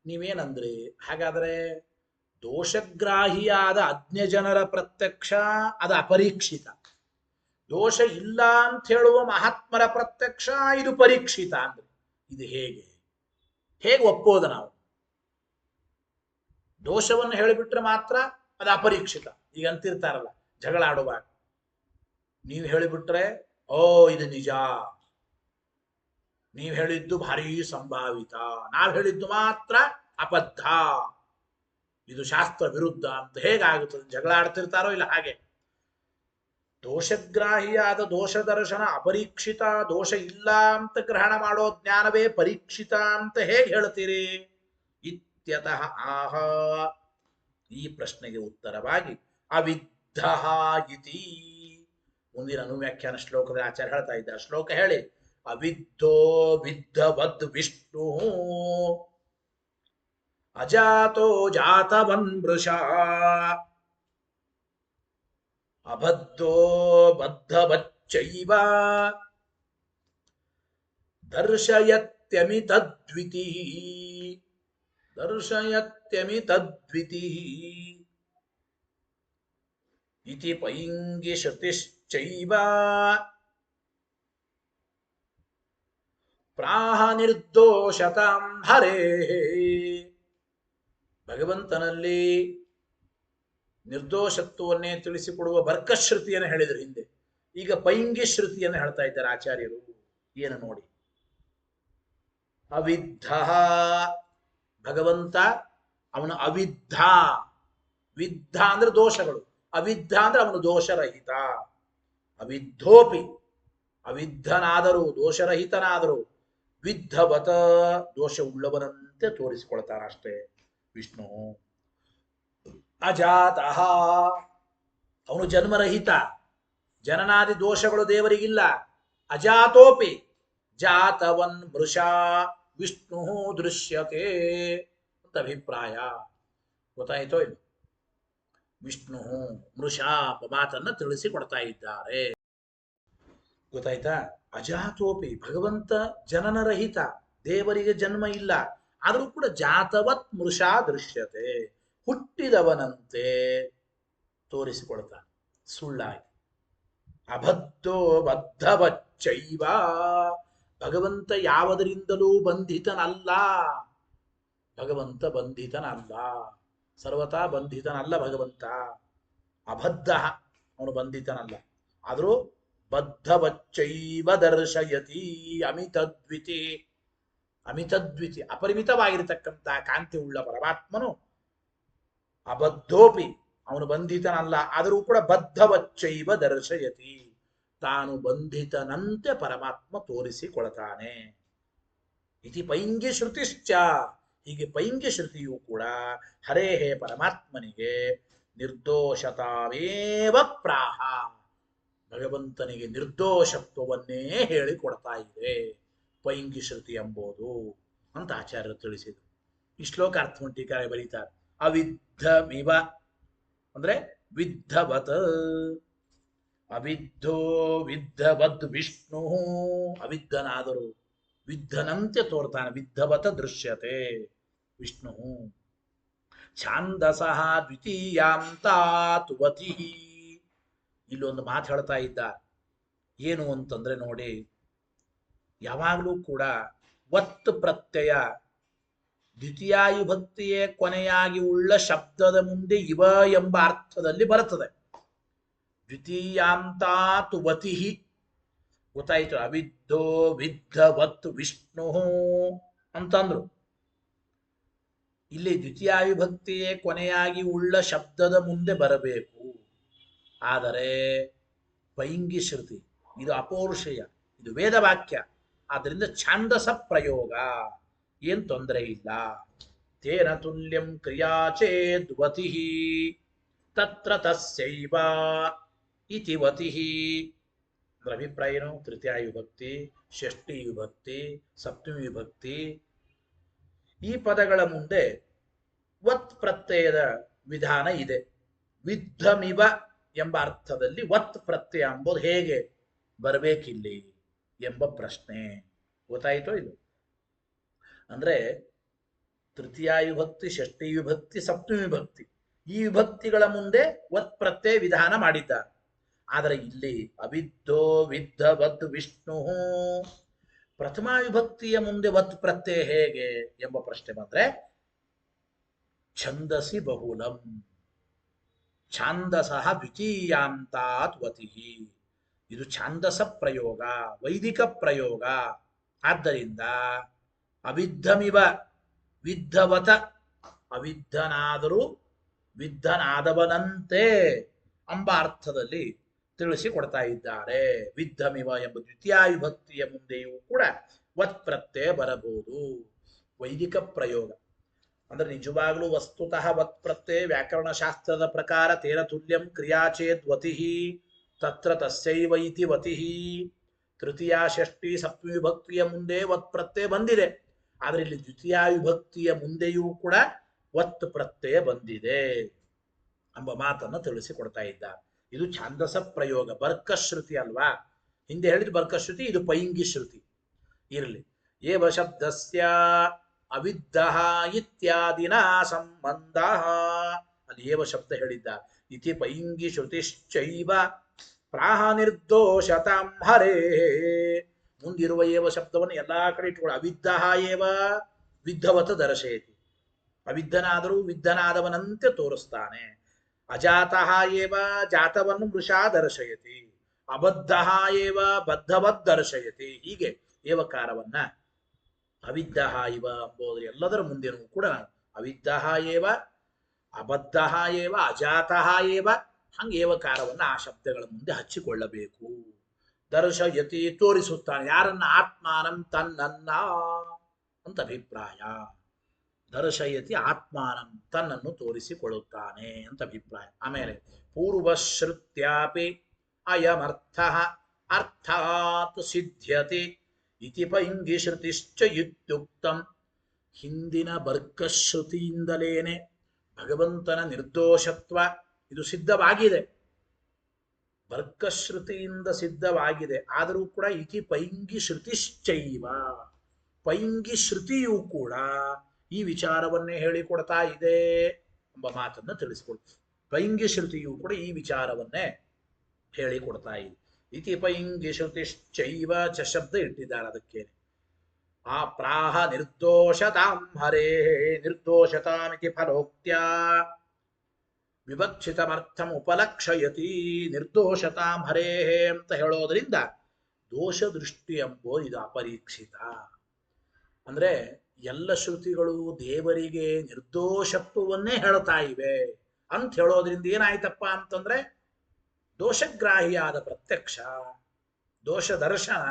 Speaker 1: ನೀವೇನಂದ್ರಿ, ಹಾಗಾದರೆ ದೋಷಗ್ರಾಹಿಯಾದ ಅಜ್ಞ ಜನರ ಪ್ರತ್ಯಕ್ಷ ಅದು ಅಪರೀಕ್ಷಿತ, ದೋಷ ಇಲ್ಲ ಅಂತ ಹೇಳುವ ಮಹಾತ್ಮರ ಪ್ರತ್ಯಕ್ಷ ಇದು ಪರೀಕ್ಷಿತ ಅಂದ್ರೆ ಇದು ಹೇಗೆ ಒಪ್ಪೋದು ನಾವು? ದೋಷವನ್ನು ಹೇಳಿಬಿಟ್ರೆ ಮಾತ್ರ ಅದು ಅಪರೀಕ್ಷಿತ. ಈಗ ಅಂತಿರ್ತಾರಲ್ಲ ಜಗಳ ಆಡುವಾಗ, ನೀವು ಹೇಳಿಬಿಟ್ರೆ ಓ ಇದು ನಿಜ, ನೀವು ಹೇಳಿದ್ದು ಭಾರಿ ಸಂಭಾವಿತ, ನಾವು ಹೇಳಿದ್ದು ಮಾತ್ರ ಅಬದ್ಧ, ಇದು ಶಾಸ್ತ್ರ ವಿರುದ್ಧ ಅಂತ ಹೇಗಾಗುತ್ತದೆ? ಜಗಳ ಆಡ್ತಿರ್ತಾರೋ ಇಲ್ಲ ಹಾಗೆ. ದೋಷಗ್ರಾಹಿಯಾದ ದೋಷ ದರ್ಶನ ಅಪರೀಕ್ಷಿತ, ದೋಷ ಇಲ್ಲ ಅಂತ ಗ್ರಹಣ ಮಾಡೋ ಜ್ಞಾನವೇ ಪರೀಕ್ಷಿತ ಅಂತ ಹೇಗೆ ಹೇಳ್ತೀರಿ? ಇತ್ಯತಃ ಆಹ, ಈ ಪ್ರಶ್ನೆಗೆ ಉತ್ತರವಾಗಿ ಅವಿದ್ಧ ಇತಿ ಮುಂದಿನ ಅನುವ್ಯಾಖ್ಯಾನ ಶ್ಲೋಕದ ಆಚಾರ್ಯ ಹೇಳ್ತಾ ಇದ್ದಾರೆ. ಶ್ಲೋಕ ಹೇಳಿ: ಅವಿದ್ಧೋ ವಿದ್ಧವದ್ ವಿಷ್ಣು ಅಜಾತೋ ಜಾತವನ್ ವೃಷಾ ಅಬದ್ಧೋ ಬದ್ಧವಚ್ಚೈವ ದರ್ಶಯತ್ಯಮಿತದ್ವಿತಿ ಇತಿ ಪೈಂಗಿ ಶ್ರುತಿಶ್ಚೈವ ಪ್ರಾಹ ನಿರ್ದೋಷತಾಂ ಹರೇ. ಭಗವಂತನಲ್ಲಿ ನಿರ್ದೋಷತ್ವವನ್ನೇ ತಿಳಿಸಿಕೊಡುವ ಬರ್ಕಶ್ರುತಿಯನ್ನು ಹೇಳಿದ್ರು ಹಿಂದೆ. ಈಗ ಪೈಂಗಿ ಶ್ರುತಿಯನ್ನು ಹೇಳ್ತಾ ಇದ್ದಾರೆ ಆಚಾರ್ಯರು. ಏನು ನೋಡಿ, ಅವಿದ್ಧ ಭಗವಂತ ಅವನು ಅವಿದ್ಧ. ವಿದ್ಧ ಅಂದ್ರೆ ದೋಷಗಳು, ಅವಿದ್ಧ ಅಂದ್ರೆ ಅವನು ದೋಷರಹಿತ. ಅವಿದ್ಧೋಪಿ ಅವಿದ್ಧನಾದರೂ ದೋಷರಹಿತನಾದರೂ ವಿದ್ಧವತ ದೋಷ ಉಳ್ಳವನಂತೆ ತೋರಿಸಿಕೊಳ್ತಾನಷ್ಟೇ ವಿಷ್ಣು. ಅಜಾತಃ ಅವನು ಜನ್ಮರಹಿತ, ಜನನಾದಿ ದೋಷಗಳು ದೇವರಿಗಿಲ್ಲ. ಅಜಾತೋಪಿ ಜಾತವನ್ ಮೃಷಾ ವಿಷ್ಣು ದೃಶ್ಯತೆ ಅಂತ ಅಭಿಪ್ರಾಯ. ಗೊತ್ತಾಯಿತೋ ಇಲ್ಲ? ವಿಷ್ಣು ಮೃಷಾ ಮಾತನ್ನ ತಿಳಿಸಿಕೊಡ್ತಾ ಇದ್ದಾರೆ. ಗೊತ್ತಾಯ್ತಾ? ಅಜಾತೋಪಿ ಭಗವಂತ ಜನನರಹಿತ, ದೇವರಿಗೆ ಜನ್ಮ ಇಲ್ಲ, ಆದರೂ ಕೂಡ ಜಾತವತ್ ಮೃಷಾ ದೃಶ್ಯತೆ ಹುಟ್ಟಿದವನಂತೆ ತೋರಿಸಿಕೊಳ್ತಾನೆ ಸುಳ್ಳಾಗಿ. ಅಬದ್ಧೋ ಬದ್ಧವಚ್ಚೈವ ಭಗವಂತ ಯಾವುದರಿಂದಲೂ ಬಂಧಿತನಲ್ಲ. ಭಗವಂತ ಬಂಧಿತನಲ್ಲ, ಸರ್ವತಾ ಬಂಧಿತನಲ್ಲ ಭಗವಂತ. ಅಬದ್ಧ ಅವನು ಬಂಧಿತನಲ್ಲ, ಆದರೂ ಬದ್ಧವಚ್ಚೈವ ದರ್ಶಯತಿ ಅಮಿತದ್ವಿತಿ. ಅಮಿತದ್ವಿತಿ ಅಪರಿಮಿತವಾಗಿರತಕ್ಕಂಥ ಕಾಂತಿ ಉಳ್ಳ ಪರಮಾತ್ಮನು ಅಬದ್ಧೋಪಿ ಅವನು ಬಂಧಿತನಲ್ಲ, ಆದರೂ ಕೂಡ ಬದ್ಧವಚ್ಚೈವ ದರ್ಶಯತಿ ತಾನು ಬಂಧಿತನಂತೆ ಪರಮಾತ್ಮ ತೋರಿಸಿಕೊಳ್ತಾನೆ. ಇತಿ ಪೈಂಗಿ ಶ್ರುತಿಶ್ಚ ಹೀಗೆ ಪೈಂಗಿ ಶ್ರುತಿಯೂ ಕೂಡ ಹರೇಹೇ ಪರಮಾತ್ಮನಿಗೆ ನಿರ್ದೋಷತಾವೇವ ಪ್ರಾಹ ಭಗವಂತನಿಗೆ ನಿರ್ದೋಷತ್ವವನ್ನೇ ಹೇಳಿಕೊಡ್ತಾ ಇದೆ ಪೈಂಗಿ ಶ್ರುತಿ ಎಂಬುದು ಅಂತ ಆಚಾರ್ಯರು ತಿಳಿಸಿದರು. ಈ ಶ್ಲೋಕ ಅರ್ಥವನ್ನು ಟೀಕಾರೆ ಬರೀತಾರೆ. ಅವಿದ್ಧಮಿವ ಅಂದ್ರೆ ವಿದ್ಧವತ್, ಅವಿದ್ಧೋ ವಿದ್ಧವದ್ ವಿಷ್ಣು ಅವಿದ್ಧನಾದರೂ ವಿದ್ಧನಂತೆ ತೋರ್ತಾನೆ. ವಿದ್ಧವತ ದೃಶ್ಯತೆ ವಿಷ್ಣು ಛಾಂದಸಃ ದ್ವಿತೀಯಾಂತಾತುವತಿ. ಇಲ್ಲೊಂದು ಮಾತು ಹೇಳ್ತಾ ಇದ್ದ. ಏನು ಅಂತಂದ್ರೆ ನೋಡಿ, ಯಾವಾಗಲೂ ಕೂಡ ಒತ್ತು ಪ್ರತ್ಯಯ ದ್ವಿತೀಯಾಯುಭಕ್ತಿಯೇ ಕೊನೆಯಾಗಿ ಉಳ್ಳ ಶಬ್ದದ ಮುಂದೆ ಇವ ಎಂಬ ಅರ್ಥದಲ್ಲಿ ಬರುತ್ತದೆ. ದ್ವಿತೀಯಾಂತಾತುವತಿ ಗೊತ್ತಾಯಿತು. ಅವಿದ್ದೋ ವಿದ್ಧವತ್ ವಿಷ್ಣು ಅಂತಂದ್ರು. ಇಲ್ಲಿ ದ್ವಿತೀಯಾವಿಭಕ್ತಿಯೇ ಕೊನೆಯಾಗಿ ಉಳ್ಳ ಶಬ್ದದ ಮುಂದೆ ಬರಬೇಕು. ಆದರೆ ಪೈಂಗಿ ಶ್ರುತಿ, ಇದು ಅಪೌರುಷೇಯ, ಇದು ವೇದವಾಕ್ಯ. ಆದ್ದರಿಂದ ಛಾಂದಸ ಪ್ರಯೋಗ, ಏನ್ ತೊಂದರೆ ಇಲ್ಲ. ತೇನ ತುಲ್ಯಂ ಕ್ರಿಯಾ ಚೇದ್ವತಿ ತತ್ರ ತಸ್ಯೈವ ಇತಿ ವತಿ. ಅದರ ಅಭಿಪ್ರಾಯ ಏನು? ತೃತೀಯ ವಿಭಕ್ತಿ, ಷಷ್ಠಿ ವಿಭಕ್ತಿ, ಸಪ್ತಮಿ ವಿಭಕ್ತಿ ಈ ಪದಗಳ ಮುಂದೆ ವತ್ ಪ್ರತ್ಯಯದ ವಿಧಾನ ಇದೆ. ವಿದ್ಧಮಿವ ಎಂಬ ಅರ್ಥದಲ್ಲಿ ವತ್ ಪ್ರತ್ಯಯ ಎಂಬುದು ಹೇಗೆ ಬರಬೇಕಿಲ್ಲಿ ಎಂಬ ಪ್ರಶ್ನೆ. ಗೊತ್ತಾಯಿತೋ ಇದು? ಅಂದ್ರೆ ತೃತೀಯ ವಿಭಕ್ತಿ, ಷಷ್ಠಿ ವಿಭಕ್ತಿ, ಸಪ್ತಮಿ ವಿಭಕ್ತಿ ಈ ವಿಭಕ್ತಿಗಳ ಮುಂದೆ ವತ್ ಪ್ರತ್ಯಯ ವಿಧಾನ ಮಾಡಿದ್ದಾರೆ. ಆದರೆ ಇಲ್ಲಿ ಅವಿದ್ದೋ ವಿದ್ಧವದ್ ವಿಷ್ಣು ಪ್ರಥಮ ವಿಭಕ್ತಿಯ ಮುಂದೆ ವತ್ ಪ್ರತ್ಯಯ ಹೇಗೆ ಎಂಬ ಪ್ರಶ್ನೆ ಬಂದ್ರೆ ಛಂದಸಿ ಬಹುಲಂ ಛಾಂದಸಃ ದ್ವಿತೀಯಾಂತಾತ್ ವತಿ. ಇದು ಛಾಂದಸ ಪ್ರಯೋಗ, ವೈದಿಕ ಪ್ರಯೋಗ. ಆದ್ದರಿಂದ ಅವಿದ್ಧಮಿವ ವಿದ್ಧವತ, ಅವಿದ್ಧನಾದರೂ ವಿದ್ಧನಾದವನಂತೆ ಎಂಬ ಅರ್ಥದಲ್ಲಿ ತಿಳಿಸಿಕೊಡ್ತಾ ಇದ್ದಾರೆ. ವಿದ್ಧಮಿವ ಎಂಬ ದ್ವಿತೀಯ ವಿಭಕ್ತಿಯ ಮುಂದೆಯೂ ಕೂಡ ವತ್ ಪ್ರತ್ಯಯ ಬರಬಹುದು. ವೈದಿಕ ಪ್ರಯೋಗ ಅಂದ್ರೆ ನಿಜವಾಗ್ಲೂ ವಸ್ತುತಃ ವತ್ ಪ್ರತ್ಯಯ ವ್ಯಾಕರಣಶಾಸ್ತ್ರದ ಪ್ರಕಾರ ತೇನ ತುಲ್ಯಂ ಕ್ರಿಯಾ ಚೇದ್ವತಿ ತತ್ರ ತಸ್ಯೈವ ಇತಿ ವತಿ. ತೃತೀಯ, ಷಷ್ಠಿ, ಸಪ್ತಮಿ ವಿಭಕ್ತಿಯ ಮುಂದೆ ವತ್ ಪ್ರತ್ಯಯ ಬಂದಿದೆ. ಆದರೆ ಇಲ್ಲಿ ದ್ವಿತೀಯ ವಿಭಕ್ತಿಯ ಮುಂದೆಯೂ ಕೂಡ ವತ್ ಪ್ರತ್ಯಯ ಬಂದಿದೆ ಎಂಬ ಮಾತನ್ನು ತಿಳಿಸಿಕೊಡ್ತಾ ಇದ್ದಾರೆ. ಇದು ಛಾಂದಸ ಪ್ರಯೋಗ, ಬರ್ಕಶ್ರುತಿ ಅಲ್ವಾ? ಹಿಂದೆ ಹೇಳಿದ ಬರ್ಕಶ್ರುತಿ, ಇದು ಪೈಂಗಿ ಶ್ರುತಿ. ಇರಲಿ. ಏವ ಶಬ್ದಸ್ಯ ಅವಿದ್ದಃ ಇತ್ಯಾದಿನ ಸಂಬಂಧ, ಅಲ್ಲಿ ಏವ ಶಬ್ದ ಹೇಳಿದ್ದ. ಇತಿ ಪೈಂಗಿ ಶ್ರುತಿಶ್ಚೈವ ಪ್ರಾಹ ನಿರ್ದೋಷತಾಂ ಹರೇ. ಮುಂದಿರುವ ಏವ ಶಬ್ದವನ್ನು ಎಲ್ಲಾ ಕಡೆ ಇಟ್ಟುಕೊಳ್ಳಿ. ಅವಿದ್ದಃ ಏವ ವಿದ್ಧವತ ದರ್ಶಯತಿ, ಅವಿದ್ಧನಾದರೂ ವಿದ್ಧನಾದವನಂತೆ ತೋರಿಸ್ತಾನೆ. ಅಜಾತಃ ಏವ ಜಾತವನ್ನು ಮೃಷಾ ದರ್ಶಯತಿ, ಅಬದ್ಧಃ ಏವ ಬದ್ಧವದ್ ದರ್ಶಯತಿ. ಹೀಗೆ ಏವಕಾರವನ್ನ ಅವಿದ್ದಃ ಇವ ಎಂಬುದರ ಎಲ್ಲದರ ಮುಂದೆನೂ ಕೂಡ ಅವಿದ್ದಃ ಏವ, ಅಬದ್ಧಃ ಏವ, ಅಜಾತಃ ಏವ, ಹಂಗೆ ಏವಕಾರವನ್ನ ಆ ಶಬ್ದಗಳ ಮುಂದೆ ಹಚ್ಚಿಕೊಳ್ಳಬೇಕು. ದರ್ಶಯತಿ ತೋರಿಸುತ್ತಾನೆ. ಯಾರನ್ನ? ಆತ್ಮಾನಂ, ತನ್ನನ್ನ ಅಂತ ಅಭಿಪ್ರಾಯ. ದರ್ಶಯತಿ ಆತ್ಮಾನಂ, ತನ್ನನ್ನು ತೋರಿಸಿಕೊಳ್ಳುತ್ತಾನೆ ಅಂತ ಅಭಿಪ್ರಾಯ. ಆಮೇಲೆ ಪೂರ್ವಶ್ರುತ್ಯಾಪಿ ಅಯಮರ್ಥ ಅರ್ಥಾತ್ ಸಿದ್ಧ್ಯತಿ ಇತಿ ಪೈಂಗಿ ಶ್ರುತಿಶ್ಚ ಇತ್ಯುಕ್ತಂ. ಹಿಂದಿನ ಬರ್ಕಶ್ರುತಿಯಿಂದಲೇನೆ ಭಗವಂತನ ನಿರ್ದೋಷತ್ವ ಇದು ಸಿದ್ಧವಾಗಿದೆ, ಬರ್ಕಶ್ರುತಿಯಿಂದ ಸಿದ್ಧವಾಗಿದೆ. ಆದರೂ ಕೂಡ ಇತಿ ಪೈಂಗಿ ಶ್ರುತಿಶ್ಚೈವ, ಪೈಂಗಿ ಶ್ರುತಿಯೂ ಕೂಡ ಈ ವಿಚಾರವನ್ನೇ ಹೇಳಿಕೊಡ್ತಾ ಇದೆ ಎಂಬ ಮಾತನ್ನು ತಿಳಿಸಿಕೊಡ್ತೀವಿ. ಪೈಂಗಿ ಶ್ರುತಿಯೂ ಕೂಡ ಈ ವಿಚಾರವನ್ನೇ ಹೇಳಿಕೊಡ್ತಾ ಇದೆ. ಇತಿ ಪೈಂಗಿ ಶ್ರುತಿಶ್ಚೈವ ಚ ಶಬ್ದ ಇಟ್ಟಿದ್ದಾರೆ ಅದಕ್ಕೆ. ಆ ಪ್ರಾಹ ನಿರ್ದೋಷತಾಂ ಹರೇ, ನಿರ್ದೋಷತಾಮಿತಿ ಫಲೋಕ್ತ್ಯ ವಿವಕ್ಷಿತಮರ್ಥಂ ಉಪಲಕ್ಷಯತಿ. ನಿರ್ದೋಷತಾಂ ಹರೇ ಅಂತ ಹೇಳೋದ್ರಿಂದ ದೋಷ ದೃಷ್ಟಿ ಎಂಬುದು ಇದು ಅಪರೀಕ್ಷಿತ. ಅಂದ್ರೆ ಎಲ್ಲ ಶ್ರುತಿಗಳು ದೇವರಿಗೆ ನಿರ್ದೋಷತ್ವವನ್ನೇ ಹೇಳ್ತಾ ಇವೆ ಅಂತ ಹೇಳೋದ್ರಿಂದ ಏನಾಯ್ತಪ್ಪ ಅಂತಂದ್ರೆ ದೋಷಗ್ರಾಹಿಯಾದ ಪ್ರತ್ಯಕ್ಷ, ದೋಷ ದರ್ಶನ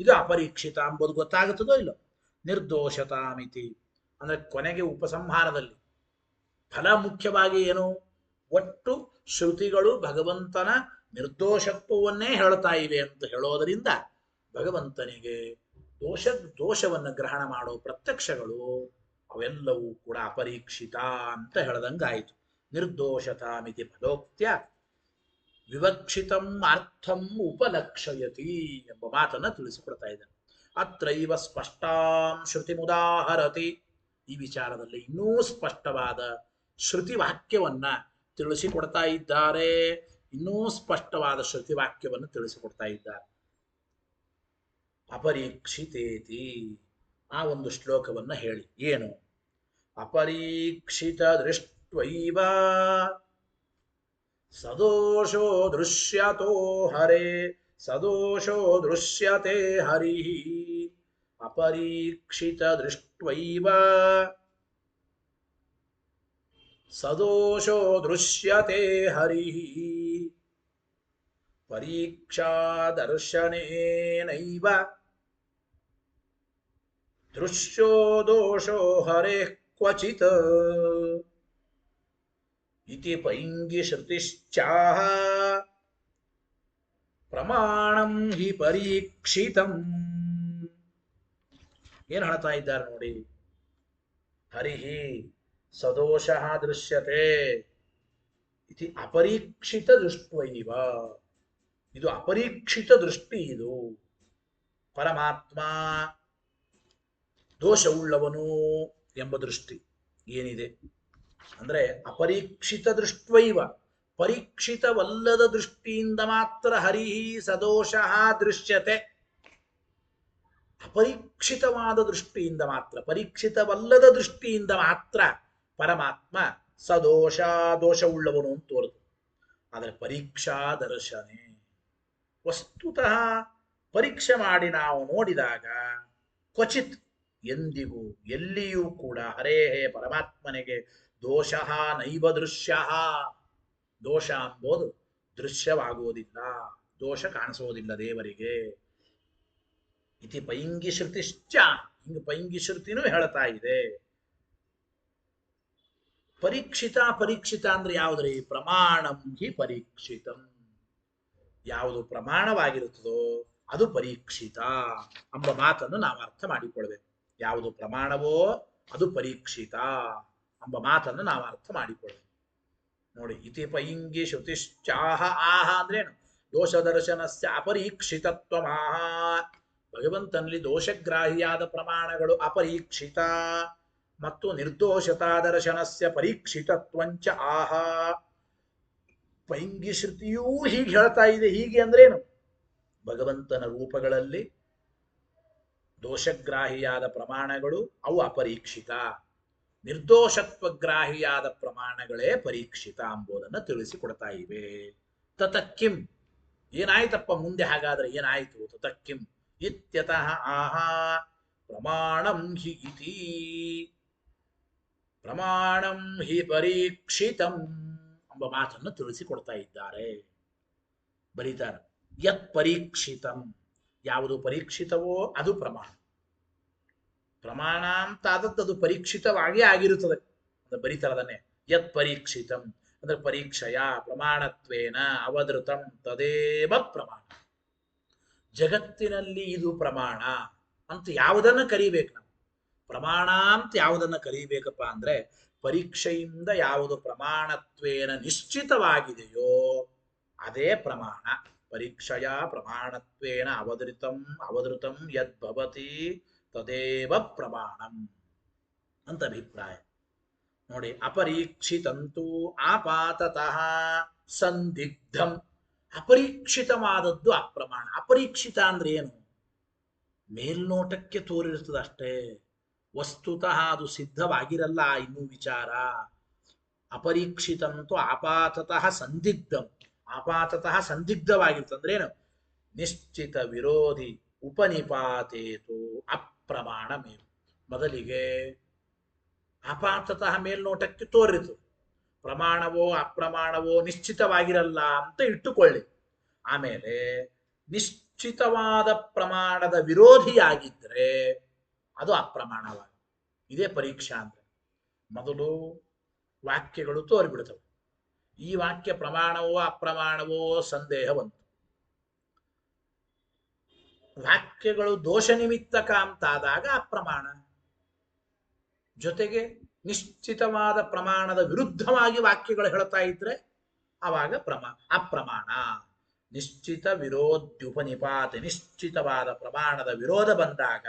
Speaker 1: ಇದು ಅಪರೀಕ್ಷಿತ ಎಂಬುದು ಗೊತ್ತಾಗುತ್ತದೋ ಇಲ್ಲ. ನಿರ್ದೋಷತಾಮಿತಿ ಅಂದ್ರೆ ಕೊನೆಗೆ ಉಪಸಂಹಾರದಲ್ಲಿ ಫಲ ಮುಖ್ಯವಾಗಿ ಏನು? ಒಟ್ಟು ಶ್ರುತಿಗಳು ಭಗವಂತನ ನಿರ್ದೋಷತ್ವವನ್ನೇ ಹೇಳ್ತಾ ಇವೆ ಅಂತ ಹೇಳೋದರಿಂದ ಭಗವಂತನಿಗೆ ದೋಷವನ್ನು ಗ್ರಹಣ ಮಾಡೋ ಪ್ರತ್ಯಕ್ಷಗಳು ಅವೆಲ್ಲವೂ ಕೂಡ ಅಪರೀಕ್ಷಿತ ಅಂತ ಹೇಳದಂಗಾಯಿತು. ನಿರ್ದೋಷತಾಮಿತಿ ಫಲೋಕ್ತ್ಯ ವಿವಕ್ಷಿತಂ ಅರ್ಥಂ ಉಪಲಕ್ಷಯತಿ ಎಂಬ ಮಾತನ್ನು ತಿಳಿಸಿಕೊಡ್ತಾ ಇದ್ದಾನೆ. ಅತ್ರೈವ ಸ್ಪಷ್ಟಾಂ ಶ್ರುತಿ ಮುದಾಹರತಿ. ಈ ವಿಚಾರದಲ್ಲಿ ಇನ್ನೂ ಸ್ಪಷ್ಟವಾದ ಶ್ರುತಿ ವಾಕ್ಯವನ್ನ ತಿಳಿಸಿಕೊಡ್ತಾ ಇದ್ದಾರೆ. ಇನ್ನೂ ಸ್ಪಷ್ಟವಾದ ಶ್ರುತಿ ವಾಕ್ಯವನ್ನು ತಿಳಿಸಿಕೊಡ್ತಾ ಇದ್ದಾರೆ. ಅಪರೀಕ್ಷಿತೇತಿ ಆ ಒಂದು ಶ್ಲೋಕವನ್ನ ಹೇಳಿ. ಏನು? ಅಪರೀಕ್ಷಿತ ದೃಷ್ಟ್ವೈವ ಸದೋಷೋ ದೃಶ್ಯತೋ ಹರೇ ಸದೋಷೋ ದೃಶ್ಯತೆ ಹರಿ. ಅಪರೀಕ್ಷಿತ ದೃಷ್ಟ್ವೈವ ಸದೋಷೋ ದೃಶ್ಯತೆ ಹರಿ. ಪರೀಕ್ಷಾ ದರ್ಶನೇನೈವ ದೃಶ್ಯೋ ದೋಷೋ ಹರೇ ಕ್ವಚಿತ್. ಇತಿ ಪೈಂಗಿ ಶ್ರುತಿಶ್ಚಾಹ ಪ್ರಮಾಣಂ ಹಿ ಪರೀಕ್ಷಿತಂ. ಏನು ಹೇಳ್ತಾ ಇದ್ದಾರೆ ನೋಡಿ. ಹರಿಹಿ ಸದೋಷಃ ದೃಶ್ಯತೆ ಇತಿ ಅಪರೀಕ್ಷಿತ ದೃಷ್ಟ್ವೈವ. ಇದು ಅಪರೀಕ್ಷಿತ ದೃಷ್ಟಿ. ಇದು ಪರಮಾತ್ಮ ದೋಷವುಳ್ಳವನು ಎಂಬ ದೃಷ್ಟಿ ಏನಿದೆ ಅಂದ್ರೆ ಅಪರೀಕ್ಷಿತ ದೃಷ್ಟ್ವೈವ, ಪರೀಕ್ಷಿತವಲ್ಲದ ದೃಷ್ಟಿಯಿಂದ ಮಾತ್ರ ಹರಿಹಿ ಸದೋಷಃ ದೃಶ್ಯತೆ. ಅಪರೀಕ್ಷಿತವಾದ ದೃಷ್ಟಿಯಿಂದ ಮಾತ್ರ, ಪರೀಕ್ಷಿತವಲ್ಲದ ದೃಷ್ಟಿಯಿಂದ ಮಾತ್ರ ಪರಮಾತ್ಮ ಸದೋಷ ದೋಷವುಳ್ಳವನು ಅಂತ ತೋರುದು. ಆದರೆ ಪರೀಕ್ಷಾ ದರ್ಶನೆ, ವಸ್ತುತಃ ಪರೀಕ್ಷೆ ಮಾಡಿ ನಾವು ನೋಡಿದಾಗ ಕ್ವಚಿತ್ ಎಂದಿಗೂ ಎಲ್ಲಿಯೂ ಕೂಡ ಹರೇ ಪರಮಾತ್ಮನಿಗೆ ದೋಷ ನೈವ ದೃಶ್ಯ, ದೋಷ ಅಂಬೋದು ದೃಶ್ಯವಾಗುವುದಿಲ್ಲ, ದೋಷ ಕಾಣಿಸುವುದಿಲ್ಲ ದೇವರಿಗೆ. ಇತಿ ಪೈಂಗಿ ಶ್ರುತಿಶ್ಚ, ಹಿಂಗೆ ಪೈಂಗಿ ಶ್ರುತಿನೂ ಹೇಳ್ತಾ ಇದೆ. ಪರೀಕ್ಷಿತ ಪರೀಕ್ಷಿತ ಅಂದ್ರೆ ಯಾವುದ್ರಿ? ಪ್ರಮಾಣಂ ಹಿ ಪರೀಕ್ಷಿತಂ. ಯಾವುದು ಪ್ರಮಾಣವಾಗಿರುತ್ತದೋ ಅದು ಪರೀಕ್ಷಿತ ಎಂಬ ಮಾತನ್ನು ನಾವು ಅರ್ಥ ಮಾಡಿಕೊಳ್ಬೇಕು. ಯಾವುದು ಪ್ರಮಾಣವೋ ಅದು ಪರೀಕ್ಷಿತ ಎಂಬ ಮಾತನ್ನು ನಾವು ಅರ್ಥ ಮಾಡಿಕೊಳ್ಬೇಕು ನೋಡಿ. ಇತಿ ಪೈಂಗಿ ಶ್ರುತಿಶ್ಚಾಹ, ಆಹ ಅಂದ್ರೇನು? ದೋಷ ದರ್ಶನಸ್ಯ ಅಪರೀಕ್ಷಿತತ್ವಮಾಹ. ಭಗವಂತನಲ್ಲಿ ದೋಷಗ್ರಾಹಿಯಾದ ಪ್ರಮಾಣಗಳು ಅಪರೀಕ್ಷಿತ ಮತ್ತು ನಿರ್ದೋಷತಾ ದರ್ಶನಸ್ಯ ಪರೀಕ್ಷಿತತ್ವಂಚ ಆಹ. ಪೈಂಗಿ ಶ್ರುತಿಯೂ ಹೀಗೆ ಹೇಳ್ತಾ ಇದೆ. ಹೀಗೆ ಅಂದ್ರೇನು? ಭಗವಂತನ ರೂಪಗಳಲ್ಲಿ ದೋಷಗ್ರಾಹಿಯಾದ ಪ್ರಮಾಣಗಳು ಅವು ಅಪರೀಕ್ಷಿತ, ನಿರ್ದೋಷತ್ವಗ್ರಾಹಿಯಾದ ಪ್ರಮಾಣಗಳೇ ಪರೀಕ್ಷಿತ ಎಂಬುದನ್ನು ತಿಳಿಸಿಕೊಡ್ತಾ ಇವೆ. ತತಕ್ಕಿಂ, ಏನಾಯ್ತಪ್ಪ ಮುಂದೆ? ಹಾಗಾದ್ರೆ ಏನಾಯ್ತು? ತತಕ್ಕಿಂ ಇತ್ಯತಃ ಆಹ ಪ್ರಮಾಣಂ ಹಿ ಇತಿ, ಪ್ರಮಾಣಂ ಹಿ ಪರೀಕ್ಷಿತಂ ಎಂಬ ಮಾತನ್ನು ತಿಳಿಸಿಕೊಡ್ತಾ ಇದ್ದಾರೆ. ಬರೀತಾರೆ ಯತ್ ಪರೀಕ್ಷಿತಂ, ಯಾವುದು ಪರೀಕ್ಷಿತವೋ ಅದು ಪ್ರಮಾಣ. ಪ್ರಮಾಣ ಅಂತ ಆದದ್ದು ಅದು ಪರೀಕ್ಷಿತವಾಗಿ ಆಗಿರುತ್ತದೆ ಅಂತ ಬರೀತಾರದನ್ನೇ. ಯತ್ ಪರೀಕ್ಷಿತಂ ಅಂದ್ರೆ ಪರೀಕ್ಷೆಯ ಪ್ರಮಾಣತ್ವೇನ ಅವಧೃತಂ ತದೇವ ಪ್ರಮಾಣ. ಜಗತ್ತಿನಲ್ಲಿ ಇದು ಪ್ರಮಾಣ ಅಂತ ಯಾವುದನ್ನು ಕರಿಬೇಕು ನಾವು? ಪ್ರಮಾಣ ಅಂತ ಯಾವುದನ್ನು ಕರೀಬೇಕಪ್ಪ ಅಂದ್ರೆ ಪರೀಕ್ಷೆಯಿಂದ ಯಾವುದು ಪ್ರಮಾಣತ್ವೇನ ನಿಶ್ಚಿತವಾಗಿದೆಯೋ ಅದೇ ಪ್ರಮಾಣ. ಪರೀಕ್ಷೆಯ ಪ್ರಮಾಣತ್ವೇನ ಅವಧೃತಂ ಯದ್ಭವತಿ ತದೇವ ಪ್ರಮಾಣಂ ಅಂತ ಅಭಿಪ್ರಾಯ ನೋಡಿ. ಅಪರೀಕ್ಷಿತಂತೂ ಆಪಾತತಃ ಸಂದಿಗ್ಧಂ. ಅಪರೀಕ್ಷಿತವಾದದ್ದು ಅಪ್ರಮಾಣ. ಅಪರೀಕ್ಷಿತ ಅಂದ್ರೆ ಏನು? ಮೇಲ್ನೋಟಕ್ಕೆ ತೋರಿರ್ತದೆ ಅಷ್ಟೇ, ವಸ್ತುತಃ ಅದು ಸಿದ್ಧವಾಗಿರಲ್ಲ. ಇನ್ನೂ ವಿಚಾರ. ಅಪರೀಕ್ಷಿತಂತೂ ಆಪಾತತಃ ಸಂದಿಗ್ಧಂ. ಆಪಾತತಃ ಸಂದಿಗ್ಧವಾಗಿರ್ತಂದ್ರೆ ಏನು? ನಿಶ್ಚಿತ ವಿರೋಧಿ ಉಪನಿಪಾತೇತು ಅಪ್ರಮಾಣಮೇವ. ಮೊದಲಿಗೆ ಆಪಾತತಃ ಮೇಲ್ನೋಟಕ್ಕೆ ತೋರಿತು, ಪ್ರಮಾಣವೋ ಅಪ್ರಮಾಣವೋ ನಿಶ್ಚಿತವಾಗಿರಲ್ಲ ಅಂತ ಇಟ್ಟುಕೊಳ್ಳಿ. ಆಮೇಲೆ ನಿಶ್ಚಿತವಾದ ಪ್ರಮಾಣದ ವಿರೋಧಿಯಾಗಿದ್ರೆ ಅದು ಅಪ್ರಮಾಣವಾಗಿ. ಇದೇ ಪರೀಕ್ಷಾ ಅಂದ್ರೆ. ಮೊದಲು ವಾಕ್ಯಗಳು ತೋರಿಬಿಡ್ತವೆ. ಈ ವಾಕ್ಯ ಪ್ರಮಾಣವೋ ಅಪ್ರಮಾಣವೋ ಸಂದೇಹ ಬಂತು. ವಾಕ್ಯಗಳು ದೋಷ ನಿಮಿತ್ತಕ ಅಂತಾದಾಗ ಅಪ್ರಮಾಣ, ಜೊತೆಗೆ ನಿಶ್ಚಿತವಾದ ಪ್ರಮಾಣದ ವಿರುದ್ಧವಾಗಿ ವಾಕ್ಯಗಳು ಹೇಳ್ತಾ ಇದ್ರೆ ಆವಾಗ ಅಪ್ರಮಾಣ. ನಿಶ್ಚಿತ ವಿರೋಧ್ಯುಪನಿಪಾತ, ನಿಶ್ಚಿತವಾದ ಪ್ರಮಾಣದ ವಿರೋಧ ಬಂದಾಗ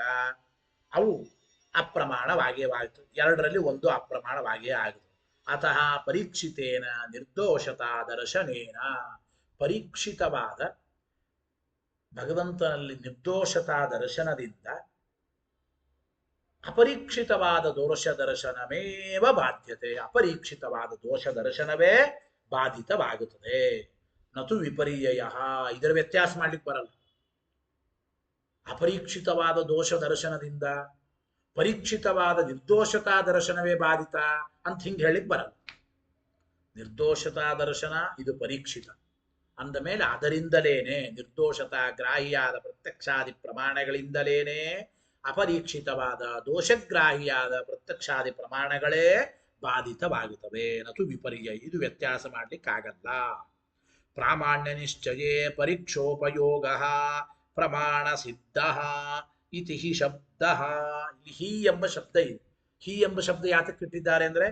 Speaker 1: ಅವು ಅಪ್ರಮಾಣವಾಗೇ ಆಯಿತು. ಎರಡರಲ್ಲಿ ಒಂದು ಅಪ್ರಮಾಣವಾಗೇ ಆಗಿದೆ. ಅತಃ ಪರೀಕ್ಷಿತೇನ ನಿರ್ದೋಷತಾ ದರ್ಶನೇನ ಪರೀಕ್ಷಿತವಾದ ಭಗವಂತನಲ್ಲಿ ನಿರ್ದೋಷತಾ ದರ್ಶನದಿಂದ ಅಪರೀಕ್ಷಿತವಾದ ದೋಷ ದರ್ಶನಮೇವ ಬಾಧ್ಯತೆ. ಅಪರೀಕ್ಷಿತವಾದ ದೋಷ ದರ್ಶನವೇ ಬಾಧಿತವಾಗುತ್ತದೆ. ನತು ವಿಪರ್ಯಯ. ಇದರ ವ್ಯತ್ಯಾಸ ಮಾಡ್ಲಿಕ್ಕೆ ಬರಲ್ಲ. ಅಪರೀಕ್ಷಿತವಾದ ದೋಷ ದರ್ಶನದಿಂದ ಪರೀಕ್ಷಿತವಾದ ನಿರ್ದೋಷತಾ ದರ್ಶನವೇ ಬಾಧಿತ ಅಂತ ಹಿಂಗೆ ಹೇಳಿಕ್ ಬರಲ್ಲ. ನಿರ್ದೋಷತಾ ದರ್ಶನ ಇದು ಪರೀಕ್ಷಿತ ಅಂದ ಮೇಲೆ ಅದರಿಂದಲೇನೆ ನಿರ್ದೋಷತಾ ಗ್ರಾಹಿಯಾದ ಪ್ರತ್ಯಕ್ಷಾದಿ ಪ್ರಮಾಣಗಳಿಂದಲೇನೆ ಅಪರೀಕ್ಷಿತವಾದ ದೋಷಗ್ರಾಹಿಯಾದ ಪ್ರತ್ಯಕ್ಷಾದಿ ಪ್ರಮಾಣಗಳೇ ಬಾಧಿತವಾಗುತ್ತವೆ. ನತು ವಿಪರ್ಯ. ಇದು ವ್ಯತ್ಯಾಸ ಮಾಡ್ಲಿಕ್ಕಾಗಲ್ಲ. ಪ್ರಾಮಾಣ್ಯ ನಿಶ್ಚಯೇ ಪರೀಕ್ಷೋಪಯೋಗ ಪ್ರಮಾಣ ಸಿದ್ಧ ಇತಿ ಹಿ ಶಬ್ದ. ಹಿ ಎಂಬ ಶಬ್ದ ಇದೆ. ಹಿ ಎಂಬ ಶಬ್ದ ಯಾತಕ್ಕೆ ಇಟ್ಟಿದ್ದಾರೆ ಅಂದ್ರೆ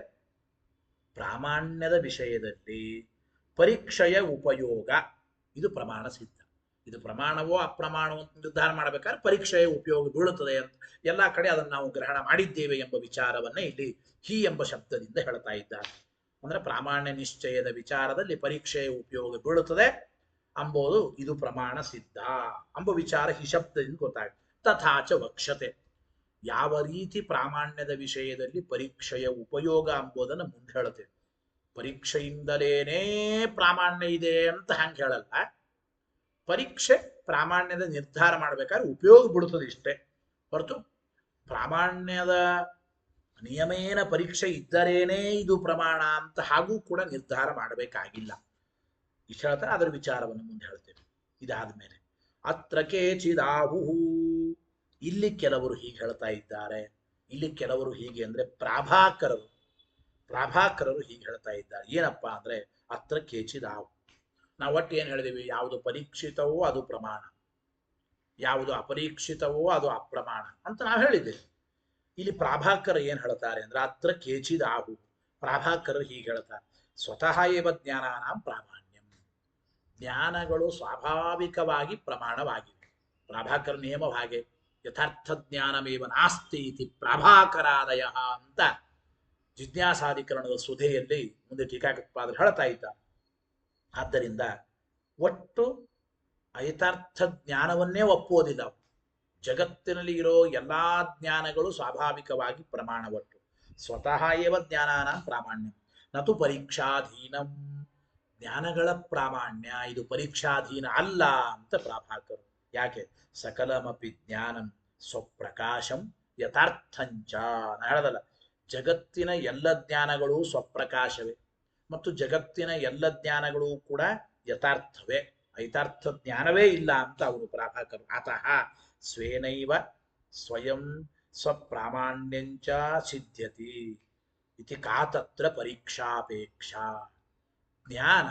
Speaker 1: ಪ್ರಾಮಾಣ್ಯದ ವಿಷಯದಲ್ಲಿ ಪರೀಕ್ಷೆಯ ಉಪಯೋಗ ಇದು ಪ್ರಮಾಣ ಸಿದ್ಧ. ಇದು ಪ್ರಮಾಣವೋ ಅಪ್ರಮಾಣವೋ ಅಂತ ನಿರ್ಧಾರ ಮಾಡಬೇಕಾದ್ರೆ ಪರೀಕ್ಷೆಯ ಉಪಯೋಗ ಬೀಳುತ್ತದೆ ಅಂತ ಎಲ್ಲ ಕಡೆ ಅದನ್ನು ನಾವು ಗ್ರಹಣ ಮಾಡಿದ್ದೇವೆ ಎಂಬ ವಿಚಾರವನ್ನೇ ಇಲ್ಲಿ ಹಿ ಎಂಬ ಶಬ್ದದಿಂದ ಹೇಳ್ತಾ ಇದ್ದಾರೆ. ಅಂದ್ರೆ ಪ್ರಾಮಾಣ್ಯ ನಿಶ್ಚಯದ ವಿಚಾರದಲ್ಲಿ ಪರೀಕ್ಷೆಯ ಉಪಯೋಗ ಬೀಳುತ್ತದೆ ಅಂಬೋದು ಇದು ಪ್ರಮಾಣ ಸಿದ್ಧ ಎಂಬ ವಿಚಾರ ಹಿ ಶಬ್ದದಿಂದ ಗೊತ್ತಾಗುತ್ತೆ. ತಥಾಚ ವಕ್ಷತೆ. ಯಾವ ರೀತಿ ಪ್ರಾಮಾಣ್ಯದ ವಿಷಯದಲ್ಲಿ ಪರೀಕ್ಷೆಯ ಉಪಯೋಗ ಎಂಬುದನ್ನು ಮುಂದೆ ಹೇಳುತ್ತೇವೆ. ಪರೀಕ್ಷೆಯಿಂದಲೇನೇ ಪ್ರಾಮಾಣ್ಯ ಇದೆ ಅಂತ ಹಂಗೆ ಹೇಳಲ್ಲ. ಪರೀಕ್ಷೆ ಪ್ರಾಮಾಣ್ಯದ ನಿರ್ಧಾರ ಮಾಡಬೇಕಾದ್ರೆ ಉಪಯೋಗ ಬಿಡುತ್ತದೆ ಇಷ್ಟೇ ಹೊರತು ಪ್ರಾಮಾಣ್ಯದ ನಿಯಮೇನ ಪರೀಕ್ಷೆ ಇದ್ದರೇನೇ ಇದು ಪ್ರಮಾಣ ಅಂತ ಹಾಗೂ ಕೂಡ ನಿರ್ಧಾರ ಮಾಡಬೇಕಾಗಿಲ್ಲ. ಇಷ್ಟ ಹೇಳ್ತಾರೆ. ಅದರ ವಿಚಾರವನ್ನು ಮುಂದೆ ಹೇಳ್ತೇವೆ. ಇದಾದ ಮೇಲೆ ಅತ್ರ ಕೇಚಿದಾಹು. ಇಲ್ಲಿ ಕೆಲವರು ಹೀಗೆ ಹೇಳ್ತಾ ಇದ್ದಾರೆ. ಇಲ್ಲಿ ಕೆಲವರು ಹೀಗೆ ಅಂದ್ರೆ ಪ್ರಾಭಾಕರರು ಹೀಗೆ ಹೇಳ್ತಾ ಇದ್ದಾರೆ. ಏನಪ್ಪಾ ಅಂದ್ರೆ ಅತ್ರ ಕೇಚಿದಾಹು. ನಾವು ಒಟ್ಟು ಏನು ಹೇಳಿದೀವಿ? ಯಾವುದು ಪರೀಕ್ಷಿತವೋ ಅದು ಪ್ರಮಾಣ, ಯಾವುದು ಅಪರೀಕ್ಷಿತವೋ ಅದು ಅಪ್ರಮಾಣ ಅಂತ ನಾವು ಹೇಳಿದ್ದೇವೆ. ಇಲ್ಲಿ ಪ್ರಾಭಾಕರ ಏನ್ ಹೇಳ್ತಾರೆ ಅಂದ್ರೆ ಅತ್ರ ಕೇಚಿದಾಹು. ಪ್ರಾಭಾಕರರು ಹೀಗೆ ಹೇಳ್ತಾರೆ. ಸ್ವತಃ ಏವ ಜ್ಞಾನಾನಾಂ ಪ್ರಾಮಾಣ್ಯಂ. ಜ್ಞಾನಗಳು ಸ್ವಾಭಾವಿಕವಾಗಿ ಪ್ರಮಾಣವಾಗಿವೆ. ಪ್ರಾಭಾಕರ ನಿಯಮ ಹಾಗೆ. ಯಥಾರ್ಥ ಜ್ಞಾನಮೇವ ನಾಸ್ತಿ ಇತಿ ಪ್ರಾಭಾಕರಾದಯ ಅಂತ ಜಿಜ್ಞಾಸಾಧಿಕರಣದ ಸುಧೆಯಲ್ಲಿ ಮುಂದೆ ಟೀಕಾಕೃತ್ಪಾದರು ಹೇಳ್ತಾ ಇದ್ದಾರೆ. ಆದ್ದರಿಂದ ಒಟ್ಟು ಯಥಾರ್ಥ ಜ್ಞಾನವನ್ನೇ ಒಪ್ಪುವುದಿಲ್ಲ. ಜಗತ್ತಿನಲ್ಲಿ ಇರೋ ಎಲ್ಲಾ ಜ್ಞಾನಗಳು ಸ್ವಾಭಾವಿಕವಾಗಿ ಪ್ರಮಾಣ. ಒಟ್ಟು ಸ್ವತಃ ಏವ ಜ್ಞಾನಾನ ಪ್ರಾಮಾಣ್ಯ ನತು ಪರೀಕ್ಷಾಧೀನಂ. ಜ್ಞಾನಗಳ ಪ್ರಾಮಾಣ್ಯ ಇದು ಪರೀಕ್ಷಾಧೀನ ಅಲ್ಲ ಅಂತ ಪ್ರಾಭಾಕರು. ಯಾಕೆ? ಸಕಲಮಪಿ ಜ್ಞಾನಂ ಸ್ವಪ್ರಕಾಶಂ ಯಥಾರ್ಥಂಚ. ನಾ ಹೇಳದಲ್ಲ, ಜಗತ್ತಿನ ಎಲ್ಲ ಜ್ಞಾನಗಳು ಸ್ವಪ್ರಕಾಶವೇ ಮತ್ತು ಜಗತ್ತಿನ ಎಲ್ಲ ಜ್ಞಾನಗಳು ಕೂಡ ಯಥಾರ್ಥವೇ. ಯಥಾರ್ಥ ಜ್ಞಾನವೇ ಇಲ್ಲ ಅಂತ ಅವರು ಪ್ರಾಭಾಕರು. ಅತಃ ಸ್ವೇನೈವ ಸ್ವಯಂ ಸ್ವಪ್ರಾಮಾಣ್ಯಂಚ ಸಿದ್ಧ್ಯತಿ ಇತಿ ಕಾತತ್ರ ಪರೀಕ್ಷಾಪೇಕ್ಷಾ. ಜ್ಞಾನ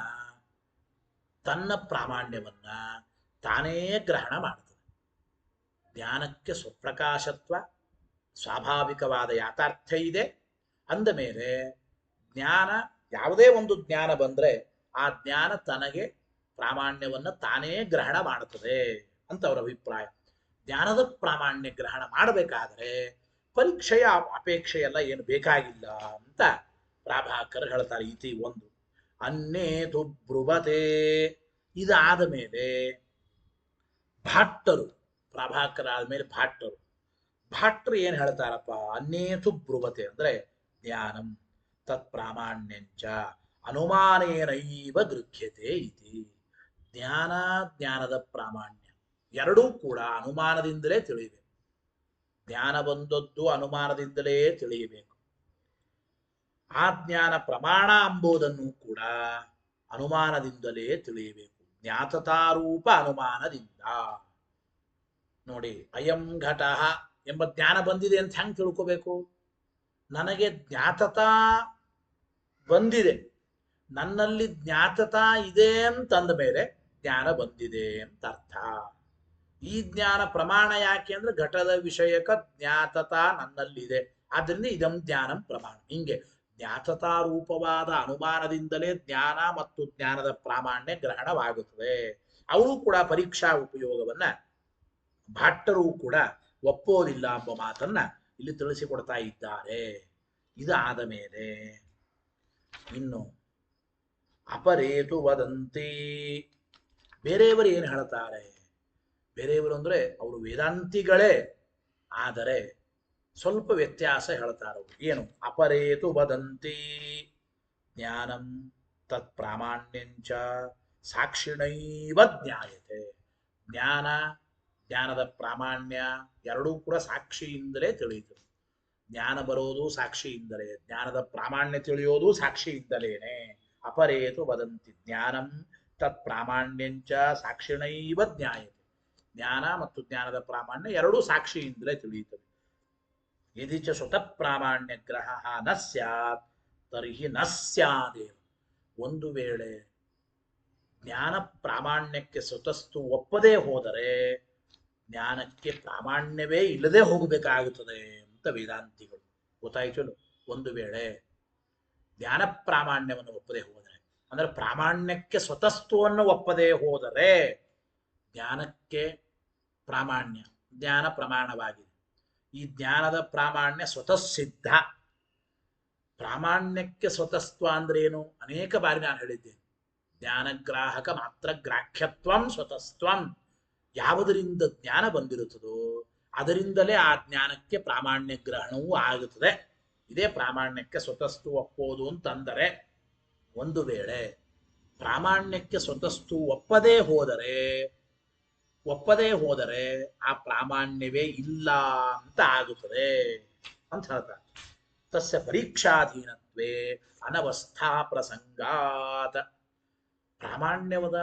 Speaker 1: ತನ್ನ ಪ್ರಾಮಾಣ್ಯವನ್ನ ತಾನೇ ಗ್ರಹಣ ಮಾಡುತ್ತದೆ. ಜ್ಞಾನಕ್ಕೆ ಸ್ವಪ್ರಕಾಶತ್ವ ಸ್ವಾಭಾವಿಕವಾದ ಯಾಥಾರ್ಥ ಇದೆ ಅಂದ ಮೇಲೆ ಜ್ಞಾನ, ಯಾವುದೇ ಒಂದು ಜ್ಞಾನ ಬಂದ್ರೆ ಆ ಜ್ಞಾನ ತನಗೆ ಪ್ರಾಮಾಣ್ಯವನ್ನ ತಾನೇ ಗ್ರಹಣ ಮಾಡುತ್ತದೆ ಅಂತ ಅವರ ಅಭಿಪ್ರಾಯ. ಜ್ಞಾನದ ಪ್ರಾಮಾಣ್ಯ ಗ್ರಹಣ ಮಾಡಬೇಕಾದ್ರೆ ಪರೀಕ್ಷೆಯ ಅಪೇಕ್ಷೆ ಎಲ್ಲ ಏನು ಬೇಕಾಗಿಲ್ಲ ಅಂತ ಪ್ರಾಭಾಕರ್ ಹೇಳ್ತಾರೆ. ಇತಿ ಒಂದು. ಅನ್ನೇತು ಬ್ರುವತೆ. ಇದಾದ ಮೇಲೆ ಭಾಟ್ಟರು, ಪ್ರಾಭಾಕರ ಆದ್ಮೇಲೆ ಭಾಟ್ಟರು ಏನ್ ಹೇಳ್ತಾರಪ್ಪ? ಅನ್ನೇತು ಬ್ರುವತೆ ಅಂದ್ರೆ ಜ್ಞಾನಂ ತತ್ ಪ್ರಾಮಾಣ್ಯಂಚ ಅನುಮಾನೇನೈವ ಗೃಹ್ಯತೆ ಇತಿ. ಜ್ಞಾನದ ಪ್ರಾಮಾಣ್ಯ ಎರಡೂ ಕೂಡ ಅನುಮಾನದಿಂದಲೇ ತಿಳಿಯಬೇಕು. ಜ್ಞಾನ ಬಂದದ್ದು ಅನುಮಾನದಿಂದಲೇ ತಿಳಿಯಬೇಕು. ಆ ಜ್ಞಾನ ಪ್ರಮಾಣ ಎಂಬುದನ್ನು ಕೂಡ ಅನುಮಾನದಿಂದಲೇ ತಿಳಿಯಬೇಕು. ಜ್ಞಾತತಾರೂಪ ಅನುಮಾನದಿಂದ. ನೋಡಿ, ಅಯಂ ಘಟಃ ಎಂಬ ಜ್ಞಾನ ಬಂದಿದೆ ಅಂತ ಹೆಂಗೆ ತಿಳ್ಕೋಬೇಕು? ನನಗೆ ಜ್ಞಾತತಾ ಬಂದಿದೆ, ನನ್ನಲ್ಲಿ ಜ್ಞಾತತಾ ಇದೆ ಅಂತಂದ ಮೇಲೆ ಜ್ಞಾನ ಬಂದಿದೆ ಅಂತ ಅರ್ಥ. ಈ ಜ್ಞಾನ ಪ್ರಮಾಣ ಯಾಕೆ ಅಂದ್ರೆ ಘಟದ ವಿಷಯಕ ಜ್ಞಾತತಾ ನನ್ನಲ್ಲಿದೆ, ಆದ್ರಿಂದ ಇದಂ ಜ್ಞಾನಂ ಪ್ರಮಾಣ. ಹಿಂಗೆ ಜ್ಞಾತತಾ ರೂಪವಾದ ಅನುಮಾನದಿಂದಲೇ ಜ್ಞಾನ ಮತ್ತು ಜ್ಞಾನದ ಪ್ರಾಮಾಣ್ಯ ಗ್ರಹಣವಾಗುತ್ತದೆ. ಅವರು ಕೂಡ ಪರೀಕ್ಷಾ ಉಪಯೋಗವನ್ನ ಭಾಟ್ಟರೂ ಕೂಡ ಒಪ್ಪೋದಿಲ್ಲ ಎಂಬ ಮಾತನ್ನ ಇಲ್ಲಿ ತಿಳಿಸಿಕೊಡ್ತಾ ಇದ್ದಾರೆ. ಇದಾದ ಮೇಲೆ ಇನ್ನು ಅಪರೇತು ವದಂತಿ, ಬೇರೆಯವರು ಏನು ಹೇಳ್ತಾರೆ? ಬೇರೆಯವರು ಅಂದ್ರೆ ಅವರು ವೇದಾಂತಿಗಳೇ, ಆದರೆ ಸ್ವಲ್ಪ ವ್ಯತ್ಯಾಸ ಹೇಳ್ತಾರೆ ಅವರು. ಏನು? ಅಪರೇತು ವದಂತಿ ಜ್ಞಾನಂ ತತ್ ಪ್ರಾಮಾಣ್ಯಂಚ ಸಾಕ್ಷಿಣೈವ ಜ್ಞಾಯತೆ. ಜ್ಞಾನ, ಜ್ಞಾನದ ಪ್ರಾಮಾಣ್ಯ ಎರಡೂ ಕೂಡ ಸಾಕ್ಷಿಯಿಂದಲೇ ತಿಳಿಯುತ್ತದೆ. ಜ್ಞಾನ ಬರೋದು ಸಾಕ್ಷಿಯಿಂದಲೇ, ಜ್ಞಾನದ ಪ್ರಾಮಾಣ್ಯ ತಿಳಿಯೋದು ಸಾಕ್ಷಿಯಿಂದಲೇನೆ. ಅಪರೇತು ವದಂತಿ ಜ್ಞಾನಂ ತತ್ ಪ್ರಾಮಾಣ್ಯಂಚ ಸಾಕ್ಷಿಣೈವ ಜ್ಞಾಯತೆ. ಜ್ಞಾನ ಮತ್ತು ಜ್ಞಾನದ ಪ್ರಾಮಾಣ್ಯ ಎರಡೂ ಸಾಕ್ಷಿಯಿಂದಲೇ ತಿಳಿಯುತ್ತದೆ. ಯದಿ ಚ ಸ್ವತಃ ಪ್ರಾಮಾಣ್ಯ ಗ್ರಹ ನ ಸ್ಯಾತ್ ತರ್ಹಿ ನ ಸ್ಯಾದೇವ. ಒಂದು ವೇಳೆ ಜ್ಞಾನ ಪ್ರಾಮಾಣ್ಯಕ್ಕೆ ಸ್ವತಸ್ತು ಒಪ್ಪದೇ ಹೋದರೆ ಜ್ಞಾನಕ್ಕೆ ಪ್ರಾಮಾಣ್ಯವೇ ಇಲ್ಲದೆ ಹೋಗಬೇಕಾಗುತ್ತದೆ ಅಂತ ವೇದಾಂತಿಗಳು. ಗೊತ್ತಾಯ್ತು? ಒಂದು ವೇಳೆ ಜ್ಞಾನ ಪ್ರಾಮಾಣ್ಯವನ್ನು ಒಪ್ಪದೆ ಹೋದರೆ, ಅಂದ್ರೆ ಪ್ರಾಮಾಣ್ಯಕ್ಕೆ ಸ್ವತಸ್ತ್ವವನ್ನು ಒಪ್ಪದೇ ಹೋದರೆ ಜ್ಞಾನಕ್ಕೆ ಪ್ರಾಮಾಣ್ಯ, ಜ್ಞಾನ ಪ್ರಮಾಣವಾಗಿದೆ. ಈ ಜ್ಞಾನದ ಪ್ರಾಮಾಣ್ಯ ಸ್ವತಃ ಸಿದ್ಧ. ಪ್ರಾಮಾಣ್ಯಕ್ಕೆ ಸ್ವತಸ್ತ್ವ ಅಂದ್ರೆ ಏನು? ಅನೇಕ ಬಾರಿ ನಾನು ಹೇಳಿದ್ದೇನೆ. ಜ್ಞಾನಗ್ರಾಹಕ ಮಾತ್ರ ಗ್ರಾಹ್ಯತ್ವಂ ಸ್ವತಸ್ತ್ವಂ. ಯಾವುದರಿಂದ ಜ್ಞಾನ ಬಂದಿರುತ್ತದೋ ಅದರಿಂದಲೇ ಆ ಜ್ಞಾನಕ್ಕೆ ಪ್ರಾಮಾಣ್ಯ ಗ್ರಹಣವೂ ಆಗುತ್ತದೆ. ಇದೇ ಪ್ರಾಮಾಣ್ಯಕ್ಕೆ ಸ್ವತಸ್ತು ಒಪ್ಪೋದು ಅಂತಂದರೆ. ಒಂದು ವೇಳೆ ಪ್ರಾಮಾಣ್ಯಕ್ಕೆ ಸ್ವತಸ್ತು ಒಪ್ಪದೇ ಹೋದರೆ ಆ ಪ್ರಾಮಾಣ್ಯವೇ ಇಲ್ಲ ಅಂತ ಆಗುತ್ತದೆ ಅಂತ ಹೇಳ್ತಾರೆ. ತಸ್ಯ ಪರೀಕ್ಷಾಧೀನತ್ವೇ ಅನವಸ್ಥಾ ಪ್ರಸಂಗಾತ್. ಪ್ರಾಮಾಣ್ಯವದ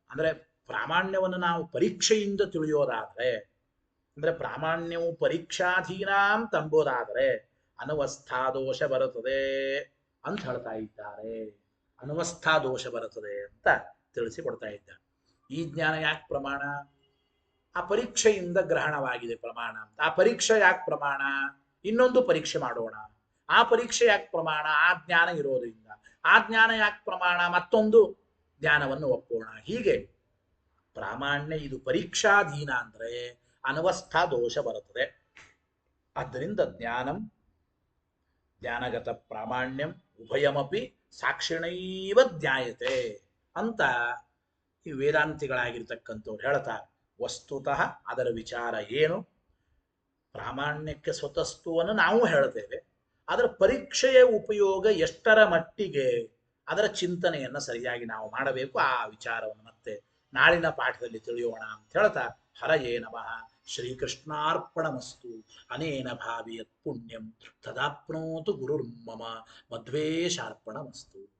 Speaker 1: ಅಂದ್ರೆ ಪ್ರಾಮಾಣ್ಯವನ್ನು ನಾವು ಪರೀಕ್ಷೆಯಿಂದ ತಿಳಿಯೋದಾದ್ರೆ, ಅಂದ್ರೆ ಪ್ರಾಮಾಣ್ಯವು ಪರೀಕ್ಷಾಧೀನ ಅಂತಂಬೋದಾದರೆ ಅನವಸ್ಥಾ ದೋಷ ಬರುತ್ತದೆ ಅಂತ ಹೇಳ್ತಾ ಇದ್ದಾರೆ. ಅನವಸ್ಥಾ ದೋಷ ಬರುತ್ತದೆ ಅಂತ ತಿಳಿಸಿಕೊಡ್ತಾ ಇದ್ದಾರೆ. ಈ ಜ್ಞಾನ ಯಾಕೆ ಪ್ರಮಾಣ? ಆ ಪರೀಕ್ಷೆಯಿಂದ ಗ್ರಹಣವಾಗಿದೆ ಪ್ರಮಾಣ ಅಂತ. ಆ ಪರೀಕ್ಷೆ ಯಾಕೆ ಪ್ರಮಾಣ? ಇನ್ನೊಂದು ಪರೀಕ್ಷೆ ಮಾಡೋಣ. ಆ ಪರೀಕ್ಷೆ ಯಾಕೆ ಪ್ರಮಾಣ? ಆ ಜ್ಞಾನ ಇರೋದ್ರಿಂದ. ಆ ಜ್ಞಾನ ಯಾಕೆ ಪ್ರಮಾಣ? ಮತ್ತೊಂದು ಜ್ಞಾನವನ್ನು ಒಪ್ಪೋಣ. ಹೀಗೆ ಪ್ರಾಮಾಣ್ಯ ಇದು ಪರೀಕ್ಷಾಧೀನ ಅಂದ್ರೆ ಅನವಸ್ಥಾ ದೋಷ ಬರುತ್ತದೆ. ಆದ್ದರಿಂದ ಜ್ಞಾನಗತ ಪ್ರಾಮಾಣ್ಯಂ ಉಭಯಮಪಿ ಸಾಕ್ಷಿಣೈವ ಜ್ಞಾಯತೆ ಅಂತ ಈ ವೇದಾಂತಿಗಳಾಗಿರ್ತಕ್ಕಂಥವ್ರು ಹೇಳ್ತಾರೆ. ವಸ್ತುತಃ ಅದರ ವಿಚಾರ ಏನು? ಪ್ರಾಮಾಣ್ಯಕ್ಕೆ ಸ್ವತಸ್ತ್ವವನ್ನು ನಾವು ಹೇಳ್ತೇವೆ, ಅದರ ಪರೀಕ್ಷೆಯ ಉಪಯೋಗ ಎಷ್ಟರ ಮಟ್ಟಿಗೆ ಅದರ ಚಿಂತನೆಯನ್ನು ಸರಿಯಾಗಿ ನಾವು ಮಾಡಬೇಕು. ಆ ವಿಚಾರವನ್ನು ಮತ್ತೆ ನಾಳಿನ ಪಾಠದಲ್ಲಿ ತಿಳಿಯೋಣ ಅಂತ ಹೇಳ್ತಾ, ಹರಯೇ ನಮಃ. ಶ್ರೀಕೃಷ್ಣಾರ್ಪಣಮಸ್ತು. ಅನೇನ ಭಾವಿಯತ್ ಪುಣ್ಯಂ ತದಾಪ್ನೋತು ಗುರುರ್ಮಮ. ಮಧ್ವೇಶಾರ್ಪಣಮಸ್ತು.